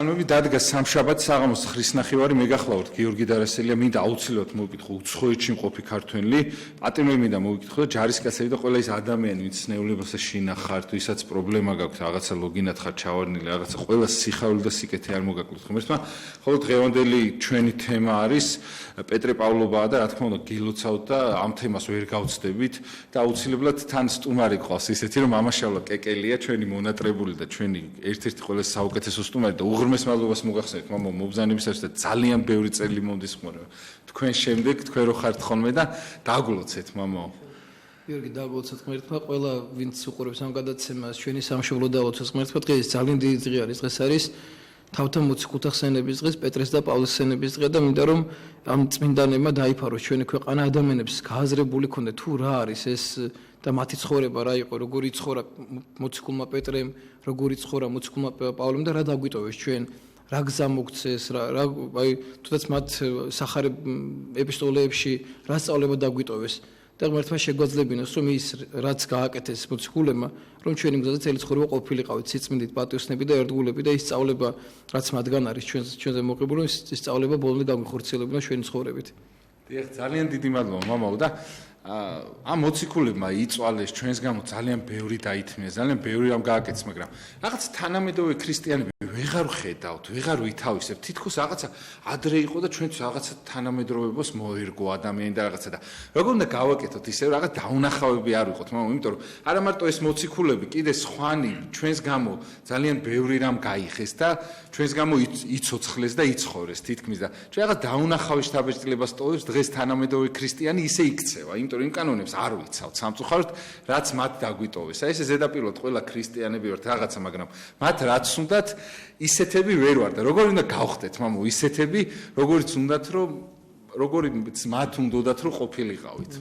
ანუ დადგა სამშაბათ საღამოს ხრისნახევარი მეგახლავთ გიორგი დარასელია მინდა აუცილებლად მოვკითხო უცხოეთში მყოფი ქართველი პატიმრები მინდა მოვკითხო ჯარისკაცები და ყველა ის ადამიანი ვინც ნეულებასა შინახართ ვისაც პრობლემა გაქვთ რაღაცა ლოგინად ხარ ჩავარნილი რაღაცა ყველა სიხარული და სიკეთე არ მოგაკლოთ ღმერთმა ხოლო დღევანდელი ჩვენი თემა არის პეტრე პავლობაა და რა თქმა უნდა გილოცავთ და ამ თემას ვერ გავცდებით და აუცილებლად თან სტუმარი ყავს ისეთი რომ მამაშავლა კეკელია ჩვენი მონატრებული და ჩვენი ერთ-ერთი ყველა საუკეთესო სტუმარი და უღრმეს მადლობას მოგახსენებთ მამო მობზანებისათვის და ძალიან ბევრი წელი მომდის ხმარა თქვენ შემდეგ თქვენ რო ხართ ხოლმე და დაგლოცეთ მამო გიორგი დაგლოცეთ ღმერთმა ყველა ვინც უყურებს ამ გადაცემას ჩვენი სამშობლო დაგლოცეთ ღმერთმა დღეს ძალიან დიდი დღე არის დღეს არის თავთა მოციქულთა ხსენების დღეს პეტრეს და პავლეს ხსენების დღე და მინდა რომ ამ წმინდანებმა დაიფაროს ჩვენი ქვეყანა ადამიანებს გააზრებული ქონდეთ თუ რა არის ეს და მათი ცხოვრება რა იყო როგორი ცხოვრა მოციქულმა პეტრემ როგორი ცხოვრა მოციქულმა პავლემ და რა დაგვიტოვეს ჩვენ რა გზა მოგცეს რა აი თუნდაც მათ სახარებ ეპისტოლეებში რა სწავლება დაგვიტოვეს და ღმერთმა შეგვაძლებინოს რომ ის რაც გააკეთეს მოციქულებმა რომ ჩვენი გზაზე წელი ცხოვრება ყოფილიყავით სიწმინდით პატიოსნები და ერთგულები და ის სწავლება რაც მათგან არის ჩვენზე მოყებული ის სწავლება ბოლომდე გაგვიხორციელებინა ჩვენი ცხოვრებით დიახ ძალიან დიდი მადლობა მამაო და ამ მოციქულებმა იწვალეს ჩვენს გამო ძალიან ბევრი დაითმიეს ძალიან ბევრი რამ გააკეთეს მაგრამ რაღაც თანამედროვე ქრისტიანები ვეღარ ხედავთ ვეღარ ვითავისებთ თითქოს რაღაცა ადრე იყო და ჩვენთვის რაღაცა თანამედროვეობას მოერგო ადამიანი და რაღაცა და როგორ უნდა გავაკეთოთ ისე რაღაც დაუნახავები არ ვიყოთ მამო იმიტომ რომ არა მარტო ეს მოციქულები კიდე სხვანი ჩვენს გამო ძალიან ბევრი რამ გაიხეს და ჩვენს გამო იცოცხლეს და იცხოვრეს თითქმის და ჩვენ რაღაც დაუნახავი შთაბეჭდილებას ტოვებს დღეს თანამედროვე ქრისტიანი ისე იქცევა იმიტომ რომ იმ კანონებს არ ვიცავთ სამწუხაროდ რაც მათ დაგვიტოვეს აი ესე ზედაპირულად ყველა ქრისტიანები ვართ რაღაცა მაგრამ მათ რაც უნდათ ისეთები ვერ ვარ და როგორ უნდა გავხდეთ მამო ისეთები როგორიც უნდათ რომ როგორიც მათ უნდათ რომ ყოფილიყავით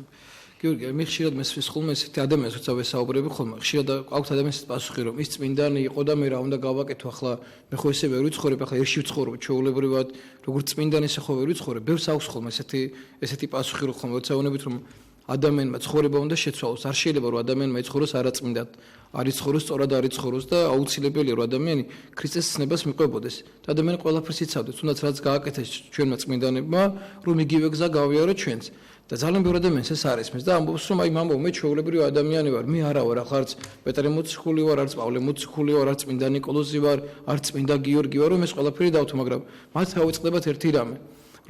გიორგი მე ხშირად მესვრის ხოლმე ესეთი ადამიანს როცა ვესაუბრები ხოლმე ხშირად აქვს ადამიანს პასუხი რომ ის წმინდანი იყო და მე რა უნდა გავაკეთო ახლა მე ხო ესე ვერ ვიცხოვრებ ახლა ერთში ვცხოვრობ ჩვეულებრივად როგორც წმინდანი ესე ხო ვერ ვიცხოვრებ ბევრს აქვს ხოლმე ესეთი პასუხი რომ ხოლმე როცა ვუნებით რომ ადამიანმა ცხოვრება უნდა შეცვალოს არ შეიძლება რომ ადამიანმა იცხოვროს არაწმინდად არ იცხოვროს სწორად არ იცხოვროს და აუცილებელია რომ ადამიანი ქრისტეს ცნებას მიყვებოდეს და ადამიანი ყველაფერს იცავდეს თუნდაც რაც გააკეთეს ჩვენმა წმინდანებმა რომ იგივე გზა გავიარო ჩვენც და ძალიან ბევრი ადამიანს ეს არ ესმის და ამბობს რომ აი მამო მე ჩვეულებრივი ადამიანი ვარ მე არა ვარ ახლა არც პეტრე მოციქული ვარ არც პავლე მოციქული ვარ არც წმინდა ნიკოლოზი ვარ არც წმინდა გიორგი ვარ რომ ეს ყველაფერი დავთო მაგრამ მათ ავიწყდებათ ერთი რამე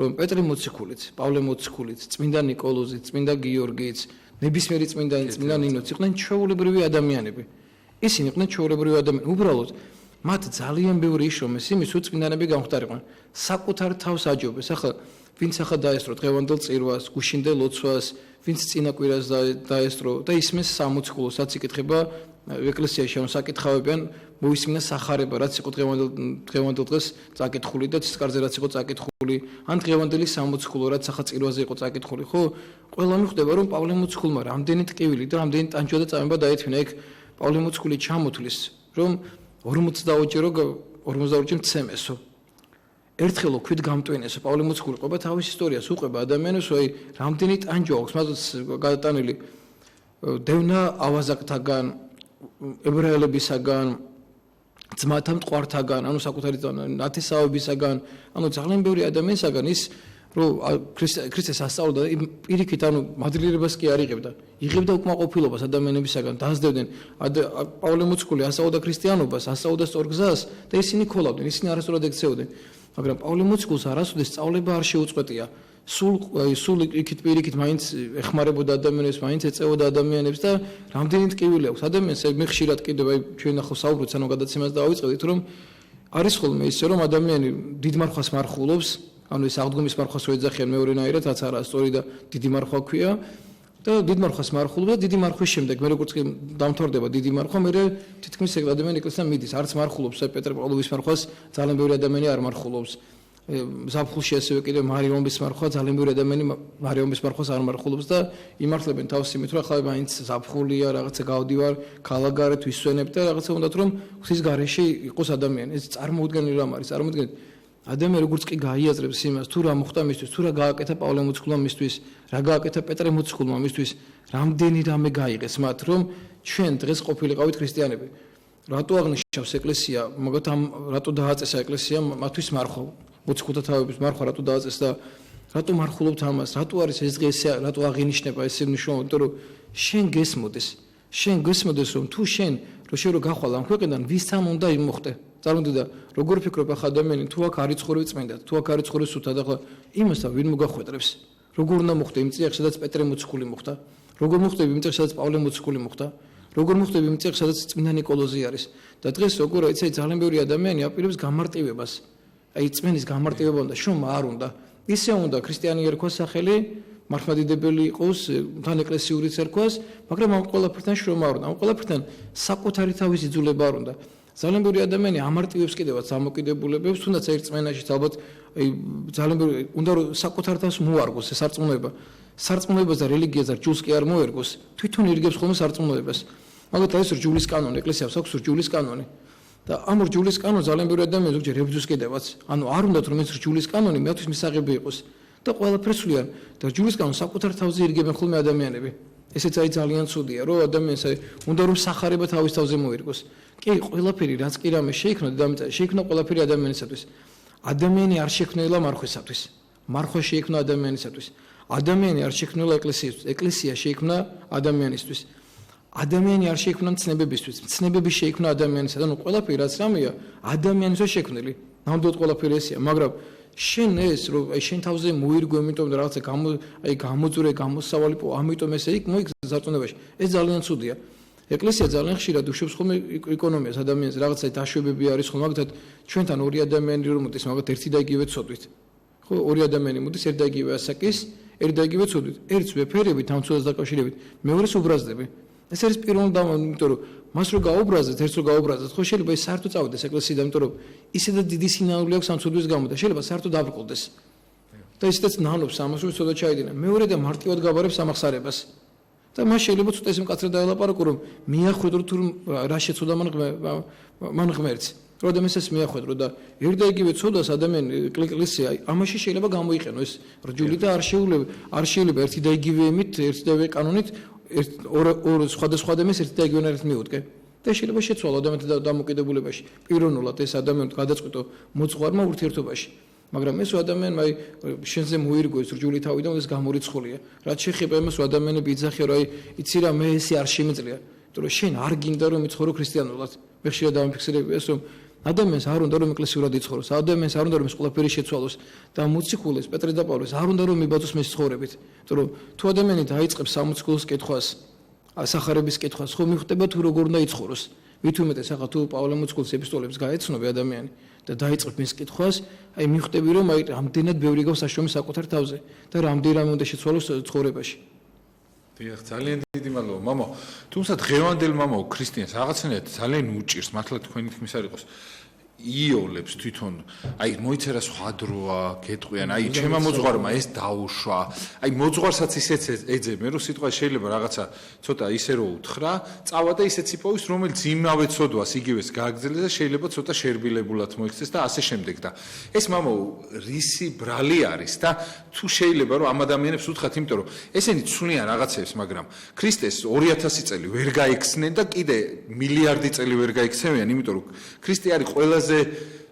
რომ პეტრე მოციქულიც, პავლე მოციქულიც, წმინდა ნიკოლოზიც, წმინდა გიორგიც, ნებისმიერი წმინდანი, წმინდა ნინოც იყვნენ ჩვეულებრივი ადამიანები. ისინი იყვნენ ჩვეულებრივი ადამიანები. უბრალოდ მათ ძალიან ბევრი იშრომეს იმის, რომ წმინდანები გამختარიყვნენ. საკუთარ თავს აჯობეს. ახლა ვინც ახლა დაესწრო დღევანდელ წირვას, გუშინდელ ლოცვას, ვინც წინა კვირას დაესწრო და ისმის სამოციქულოსაც იკითხება ეკლესიაში ამ საკითხავებიან მოისმინა სახარება რაც იყო დღევანდელ დღეს წაკითხული და ცისკარზე რაც იყო წაკითხული ან დღევანდელი სამოციქულო რაც ახლა წირვაზე იყო წაკითხული ხო ყველა მიხვდება რომ პავლე მოციქულმა რამდენი ტკივილი და რამდენი ტანჯვა და წამება დაეთმინა ეგ პავლე მოციქული ჩამოთვლის რომ 42-ჯერ მცემესო ერთხელ ქვით გამტვენესო პავლე მოციქული ყובה თავის ისტორიას უყვება ადამიანებს აი რამდენი ტანჯვა აქვს მაგას გადატანილი დევნა ავაზაკთაგან ებრაელებისაგან ძმათა მტყვართაგან ანუ საკუთარი ნათესავებისაგან ანუ ძალიან ბევრი ადამიანისაგან ის რომ ქრისტეს ასწავლოდა პირიქით ანუ მადლიერებას კი არ იღებდა უკმაყოფილებას ადამიანებისაგან დაასდევდნენ პავლე მოციქული ასწავლოდა ქრისტიანობას ასწავლოდა სწორ გზას და ისინი ქოლავდნენ ისინი არასწორად ექცეოდნენ მაგრამ პავლე მოციქულს არასოდეს სწავლება არ შეუწყვეტია სულ იქით პირიქით მაინც ეხმარებოდა ადამიანებს მაინც ეწეოდა ადამიანებს და რამდენი ტკივილი აქვს ადამიანს მე ხშირად კიდევ აი ჩვენ ახლა საუბრობთ ანუ გადაცემას დავიწყებთ რომ არის ხოლმე ისე რომ ადამიანი დიდ მარხვას მარხულობს ანუ ეს აღდგომის მარხვას რო ეძახიან მეორენაირად რაც არა სწორი და დიდი მარხვა ქვია და დიდ მარხვას მარხულობს და დიდი მარხვის შემდეგ მე როგორც კი დამთავრდება დიდი მარხვა მე თითქმის ეგ ადამიანი ეკლესიასთან მიდის არც მარხულობს პეტრე პავლოვის მარხვას ძალიან ბევრი ადამიანი არ მარხულობს ზაფხულში ასევე კიდევ მარიამის მარხვა ძალიან ბევრი ადამიანი მარიამის მარხვას არ მარხულობს და იმართლებენ თავს იმით რომ ახლა მაინც ზაფხულია რაღაცა გავდივარ ქალაქგარეთ ვისვენებ და რაღაცა უნდათ რომ ღვთის გარეშე იყოს ადამიანი ეს წარმოუდგენელი რამ არის წარმოუდგენელი ადამიანი როგორც კი გაიაზრებს იმას თუ რა მოხდა მისთვის თუ რა გააკეთა პავლე მოციქულმა მისთვის რა გააკეთა პეტრე მოციქულმა მისთვის რამდენი რამე გაიღეს მათ რომ ჩვენ დღეს ყოფილიყავით ქრისტიანები რატო აღნიშნავს ეკლესია, მაგათ ამ რატო დააწესა ეკლესია მათთვის მარხვა, მოციქულთა თავების მარხვა რატო დააწეს და რატო მარხულობთ ამას, რატო არის ეს დღე ესე, რატო აღინიშნება ეს მნიშვნელობა, იმიტომ რომ შენ გესმოდეს, რომ თუ შენ რო გახვალ ამ ქვეყნიდან, ვისთან უნდა იმოხდე. წარმოდიდა, როგორ ფიქრობ ახლა ადამიანი, თუ აქ არ იცხოვრები წმინდად, თუ აქ არ იცხოვრები სულთან, ახლა იმასთან ვინ მოგახვედრებს? როგორ უნდა მოხდე იმ წიაღში, სადაც პეტრე მოციქული მოხდა? როგორ მოხდები იმ წიაღში, სადაც პავლე მოციქული მოხდა? როგორ მოხდები იმ წიაღში, სადაც წმინდა ნიკოლოზი არის? და დღეს როგორ იცი, ძალიან ბევრი ადამიანი აპირებს გამარტივებას. აი წმენის გამარტივება უნდა, შრომა არ უნდა. ისე უნდა ქრისტიანი ერქვა სახელი, მართლმადიდებელი იყოს, თან ეკლესიური ერქვას, მაგრამ ამ ყველაფერთან შრომა არ უნდა. ამ ყველაფერთან საკუთარი თავის იძულება არ უნდა. ძალიან ბევრი ადამიანი ამარტივებს კიდევაც ამოკიდებულებებს, თუნდაც ერთ წმენაში ალბათ ძალიან ბევრი უნდა რომ საკუთარ თავს მოარგოს ეს სარწმუნოება. სარწმუნოებას და რელიგიას და რჯულს კი არ მოერგოს, თვითონ ირგებს ხოლმე სარწმუნოებას. მაგათ არის რჯულის კანონი, ეკლესიას აქვს რჯულის კანონი. და ამ რჯულის კანონს ძალიან ბევრი ადამიანი ზოგჯერ ებრძვის კიდევაც. ანუ არ უნდათ რომ ეს რჯულის კანონი მეთვის მისაღები იყოს და ყველაფერს ვიან და რჯულის კანონს საკუთარ თავზე ირგებენ ხოლმე ადამიანები. ესეც ძალიან ცუდია, რომ ადამიანს უნდა რომ სახარება თავის თავზე მოირგოს. კი, ყველაფერი რაც კი რამე შეიქმნა დედამიწაზე, შეიქმნა ყველაფერი ადამიანისათვის. ადამიანი არ შექმნილა მარხვისათვის. მარხვა შეიქმნა ადამიანისათვის. ადამიანი არ შექმნილა ეკლესიისთვის. ეკლესია შეიქმნა ადამიანისთვის. ადამიანი არ შეიქმნა ცნებებისთვის. ცნებები შეიქმნა ადამიანისათვის. ანუ ყველაფერი რაც რამეა, ადამიანისთვის შექმნილი. ნამდვილად ყველაფერი ესეა, მაგრამ შენ ეს რომ აი შენ თავზე მოირგო, იმიტომ რომ რაღაცა გამოძვრე, გამოსავალიფო, ამიტომ ესე იქ მოიქცა სარწმუნოებაში. ეს ძალიან ცუდია. ეკლესია ძალიან ხშირად უშვებს ხოლმე ეკონომიას ადამიანს, რაღაცა დაშვებები არის ხოლმე, მაგათ ჩვენთან ორი ადამიანი რომ მოდის, მაგათ ერთი და იგივე ცოდვით. ხო, ორი ადამიანი მოდის, ერთი და იგივე ასაკის, ერთი და იგივე ცოდვით. ერთს ვეფერებით, ამ ცოდვას დაკავშირებით, მეორეს უბრაზდები. ეს არის პირველი დამო, იმიტომ რომ მას რო გაუბრაზდეთ, ერთს რო გაუბრაზდეთ, ხო შეიძლება ის საერთოდ წავიდეს ეკლესიიდან, იმიტომ რომ ისედაც დიდი სინანული აქვს ამ ცოდვის გამო და შეიძლება საერთოდ დაბრკოლდეს. და ისედაც ნანობს ამას, რომ ცოდა ჩაიდინა. მეორე და მარტივად გაბარებს ამახსარებას. და მას შეიძლება ცოტა ისე მკაცრად დაელაპარაკო, რომ მიახვედრო თუ რა შეცოდა მან ღმერთს. როდესაც ეს მიახვედრო და ერთ და იგივე ცოდას ადამიანი ეკლესია ამაში შეიძლება გამოიყენო ეს რჯული და არ შეიძლება ერთი და იგივე ემით, ერთი და იგივე კანონით ორ სხვადასხვა ადამიანს ერთი და იგივე მიუდგე. და შეიძლება შეცვალო ადამიანთა დამოკიდებულებაში. პიროვნულად ეს ადამიანი გადაწყვიტო მოძღვარმა ურთიერთობაში. მაგრამ ეს ადამიანმა შენზე მოირგო ეს რჯული თავიდან ეს გამორიცხულია. რაც შეხება იმას რომ ადამიანები იძახიან რომ იცი რა მე ესე არ შემიძლია. იმიტომ რომ შენ არ გინდა რომ იცხოვრო ქრისტიანულად. მე ხშირად დამიფიქსირები ეს რომ ადამიანს არ უნდა რომ ეკლესიურად იცხოვროს. ადამიანს არ უნდა რომ ეს ყველაფერი შეცვალოს და მოციქულებს პეტრე და პავლეს არ უნდა რომ მიბაძოს მის ცხოვრებით. იმიტომ რომ თუ ადამიანი დაიწყებს სამოციქულოს კითხვას, სახარების კითხვას, ხო მიხვდება თუ როგორ უნდა იცხოვროს. მით უმეტეს ახლა თუ პავლე მოციქულის ეპისტოლებს გაეცნობი ადამიანი და დაიწყებ მის კითხვას, აი მიხვდები რომ აი რამდენად ბევრი გავს საშრომი საკუთარ თავზე და რამდენად უნდა შეცვალოს ცხოვრებაში. დიახ, ძალიან დიდი მადლობა, მამო. თუმცა დღევანდელ მამო ქრისტიანს რაღაცნაირად ძალიან უჭირს, მართლა თქვენი თქმის არ იყოს. იოლებს თვითონ, აი მოიწერა სხვა დროა, გეტყვიან, აი ჩემმა მოძღვარმა ეს დაუშვა. აი მოძღვარსაც ისეც ეძებენ, რომ სიტყვა შეიძლება რაღაცა ცოტა ისე რო უთხრა, წავა და ისეც იპოვის, რომელიც იმავე ცოდვას იგივეს გააგრძელებს და შეიძლება ცოტა შერბილებულად მოიქცეს და ასე შემდეგ და ეს მამო რისი ბრალი არის და თუ შეიძლება რომ ამ ადამიანებს უთხრათ, იმიტომ რომ ესენი ცნიან რაღაცებს, მაგრამ ქრისტეს 2000 წელი ვერ გაიქცნენ და კიდე მილიარდი წელი ვერ გაიქცევიან, იმიტომ რომ ქრისტე არის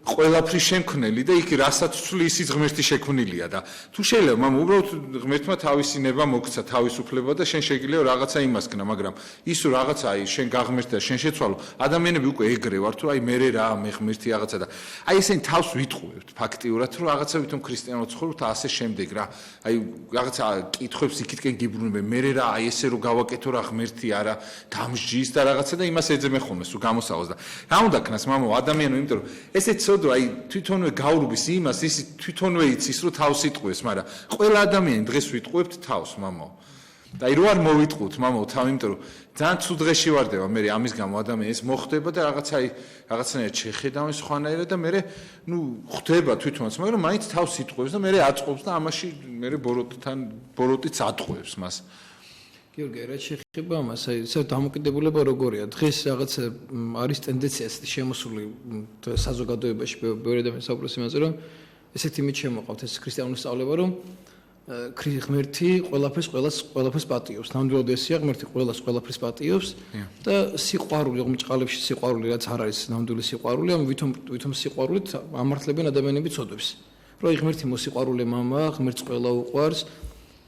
ყველაფრის შემქმნელი და იქ რასაც ცვლის ის ღმერთი შექმნილია და თუ შეიძლება მამ უბრალოდ ღმერთმა თავისი ნება მოგცა თავისუფლება და შენ შეგიძლია რაღაცა იმასკნა, მაგრამ ის რაღაცა აი შენ გაღმერთდა და შენ შეცვალო, ადამიანები უკვე ეგრე ვართ, რომ აი მე რა მე ღმერთი რაღაცა და აი ესენი თავს ვიტყუებთ ფაქტიურად, რომ რაღაცა ვითომ ქრისტიანად ცხოვრობთ ასე შემდეგ რა. აი რაღაცა კითხვებს იქითკენ გიბრუნებენ, მე რა აი ესე რომ გავაკეთო რა ღმერთი არა დამსჯის და რაღაცა და იმას ეძებენ ხოლმე სულ გამოსავალს და რა უნდა ქნას მამო ადამიანო, იმიტომ რომ ესეც აი თვითონვე გაურბის იმას, ის თვითონვე იცის რომ თავს იტყუეს, მაგრამ ყველა ადამიანი დღეს ვიტყუებთ თავს, მამო. და აი რო არ მოვიტყუთ, მამო, თავ, იმიტომ რომ ძალიან ცუდ დღეში ვარდება, მე ამის გამო ადამიანი ეს მოხდება და რაღაცნაირად შეხედავენ სხვანაირად და მე ხვდება თვითონაც, მაგრამ მაინც თავს იტყუებს და მე აწყობს და ამაში მე ბოროტიც ატყუებს მას. გიორგი, რაც შეეხება ამას, აი ეს დამოკიდებულება როგორია? დღეს რაღაც არის ტენდენცია შემოსული საზოგადოებაში, ბევრი ადამიანი საუბრობს იმაზე, რომ ესეთი მით შემოყავთ ეს ქრისტიანული სწავლება, რომ ღმერთი ყველაფერს პატიობს. ნამდვილად ესია, ღმერთი ყველაფერს პატიობს და სიყვარული, მჭყალებში სიყვარული რაც არ არის ნამდვილი სიყვარული, ამ ვითომ სიყვარულით ამართლებენ ადამიანები ცოდვებს. რომ ღმერთი მოსიყვარულე მამაა, ღმერთს ყველა უყვარს.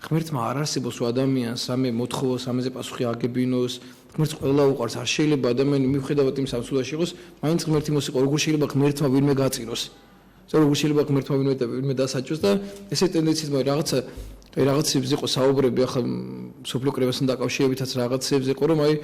ღმერთმა არ არსებობს ადამიანს სამე მოთხოვოს, ამაზე პასუხი აგებინოს. ღმერთს ყველა უყვარს, არ შეიძლება ადამიანი მიუხედავად იმ სამსულაში იყოს, მაინც ღმერთი მოსიყვარულე, როგორ შეიძლება ღმერთმა ვინმე გაწიროს. როგორ შეიძლება ღმერთმა ვინმე დასაჭოს და ესე ტენდენციით რაღაცებს იყო საუბრები ახლა სოფლიო კრებასთან დაკავშირებითაც რაღაცებს იყო რომ აი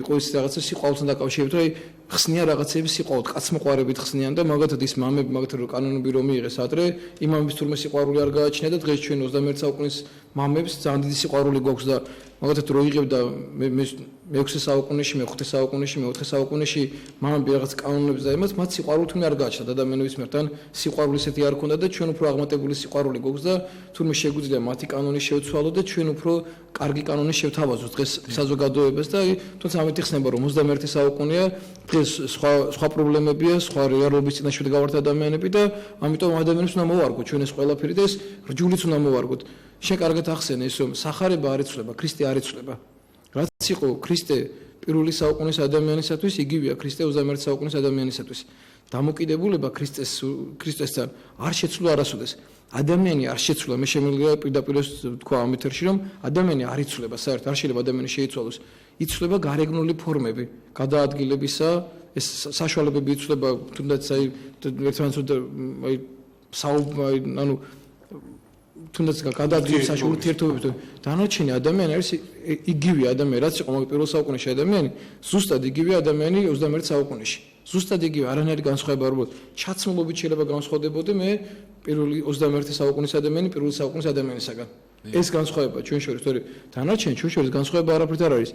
იყო ის რაღაცა სიყვარულთან დაკავშირებით რომ აი ხსნიან რაღაცები სიყვარულით კაცმოყვარებით ხსნიან და მაგათად ის მამები მაგათად რომ კანონები რომ მიიღეს ადრე იმამის თურმე სიყვარული არ გააჩნია და დღეს ჩვენ 21 საუკუნის მამებს ძალიან დიდი სიყვარული გვაქვს და მაგათად რო იღებდა მე-6 საუკუნეში, მე-5 საუკუნეში, მე-4 საუკუნეში მამები რაღაც კანონებს და იმას მათ სიყვარული თუნდაც არ გააჩნდა ადამიანების მიერ თან სიყვარული ისეთი არ ქონდა და ჩვენ უფრო აღმატებული სიყვარული გვაქვს და თურმე შეგვიძლია მათი კანონი შევცვალოთ და ჩვენ უფრო კარგი კანონი შევთავაზოთ დღეს საზოგადოებას და თუმცა ამით იხსნება რომ 21 საუკუნეა დღეს სხვა პრობლემებია, სხვა რეალობის წინაშე დგავართ ადამიანები და ამიტომ ადამიანებს უნდა მოვარგოთ ჩვენ ეს ყველაფერი და ეს რჯულიც უნდა მოვარგოთ. შენ კარგად ახსენე ის რომ სახარება არ იცვლება, ქრისტე არ იცვლება. რაც იყო ქრისტე პირველი საუკუნის ადამიანისათვის, იგივეა ქრისტე 21 საუკუნის ადამიანისათვის. დამოკიდებულება ქრისტესთან არ შეცვლა არასოდეს. ადამიანი არ შეცვლა, მე შემიძლია პირდაპირ თქვა ამ ეთერში რომ ადამიანი არ იცვლება, საერთოდ არ შეიძლება ადამიანი შეიცვალოს. იცვლება გარეგნული ფორმები, გადაადგილებისა, ეს საშუალებები იცვლება, თუნდაც აი ერთმანეთს აი ანუ თუნდაც გადაადგილების ურთიერთობები დანარჩენი ადამიანი არის იგივე ადამიანი რაც იყო პირველ საუკუნეში ადამიანი ზუსტად იგივე ადამიანი 21 საუკუნეში ზუსტად იგივე არანაირი განსხვავება არ უნდა ჩაცმულობით შეიძლება განსხვავდებოდი მე პირველი 21 საუკუნის ადამიანი პირველ საუკუნის ადამიანისაგან ეს განსხვავება ჩვენ შორის თორე დანარჩენი ჩვენ შორის განსხვავება არაფრით არ არის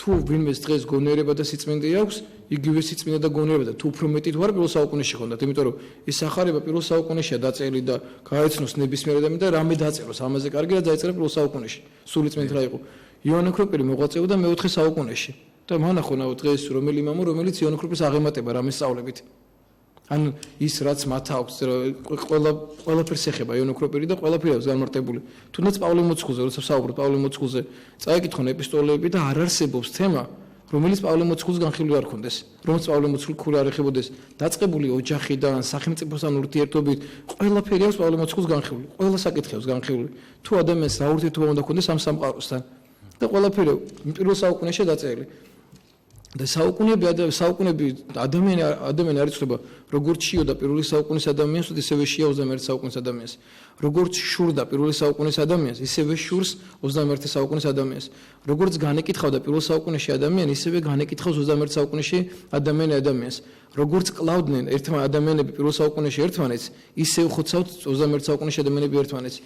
თუ ვინმეს დღეს გონიერება და სიწმინდე აქვს იგივე სიწმინდე და გონიერება და თუ უფრო მეტი თუ არ პირველ საუკუნეში ხონდათ იმიტომ რომ ეს სახარება პირველ საუკუნეშია დაწერილი და გაეცნოს ნებისმიერ ადამიანს და რამე დაწეროს ამაზე კარგი რა დაეწერა პირველ საუკუნეში სული წმინდა რა იყო იონა ქროპირი მოღვაწეობდა მე-4 საუკუნეში და მანახონა დღეს რომელი მამო რომელიც იონა ქროპირს აღემატება რამე სწავლებით ან ის რაც მათ აქვს ყველაფერს ეხება იონა ქროპირი და ყველაფერი აქვს განმარტებული თუნდაც პავლე მოციქულზე როცა საუბრობ პავლე მოციქულზე წაიკითხონ ეპისტოლეები და არ არსებობს თემა რომელიც პავლე მოციქულს განხილული არ ქონდეს რომელიც პავლე მოციქული ქური არ ეხებოდეს დაწყებული ოჯახიდან სახელმწიფოსთან ურთიერთობით ყველაფერი აქვს პავლე მოციქულს განხილული ყველა საკითხი აქვს განხილული თუ ადამიანს რა ურთიერთობა უნდა ქონდეს ამ სამყაროსთან და ყველაფერი პირველ საუკუნეში დაწერილი და საუკუნები ადამიანი არ იცვლება როგორც შიოდა პირველი საუკუნის ადამიანს ისევე შია 21 საუკუნის ადამიანს როგორც შურდა პირველი საუკუნის ადამიანს ისევე შურს 21 საუკუნის ადამიანს როგორც განეკითხავდა პირველ საუკუნეში ადამიანი ისევე განეკითხავს 21 საუკუნეში ადამიანს როგორც კლავდნენ ადამიანები პირველ საუკუნეში ერთმანეთს ისევ ხოცავთ 21 საუკუნეში ადამიანები ერთმანეთს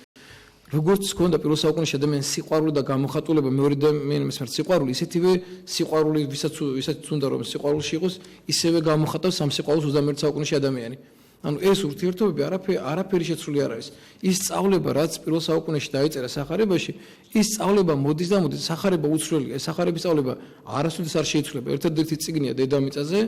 როგორც ქონდა პირველ საუკუნეში ადამიანის სიყვარული და გამოხატულება მეორე ადამიანის მიმართ სიყვარული ისეთივე სიყვარული ვისაც უნდა რომ სიყვარულში იყოს ისევე გამოხატავს ამ სიყვარულს 21 საუკუნეში ადამიანი ანუ ეს ურთიერთობები არაფერი შეცვლილი არ არის ის სწავლება რაც პირველ საუკუნეში დაიწერა სახარებაში ის სწავლება მოდის და მოდის სახარება უცვლელია სახარების სწავლება არასოდეს არ შეიცვლება ერთადერთი წიგნია დედამიწაზე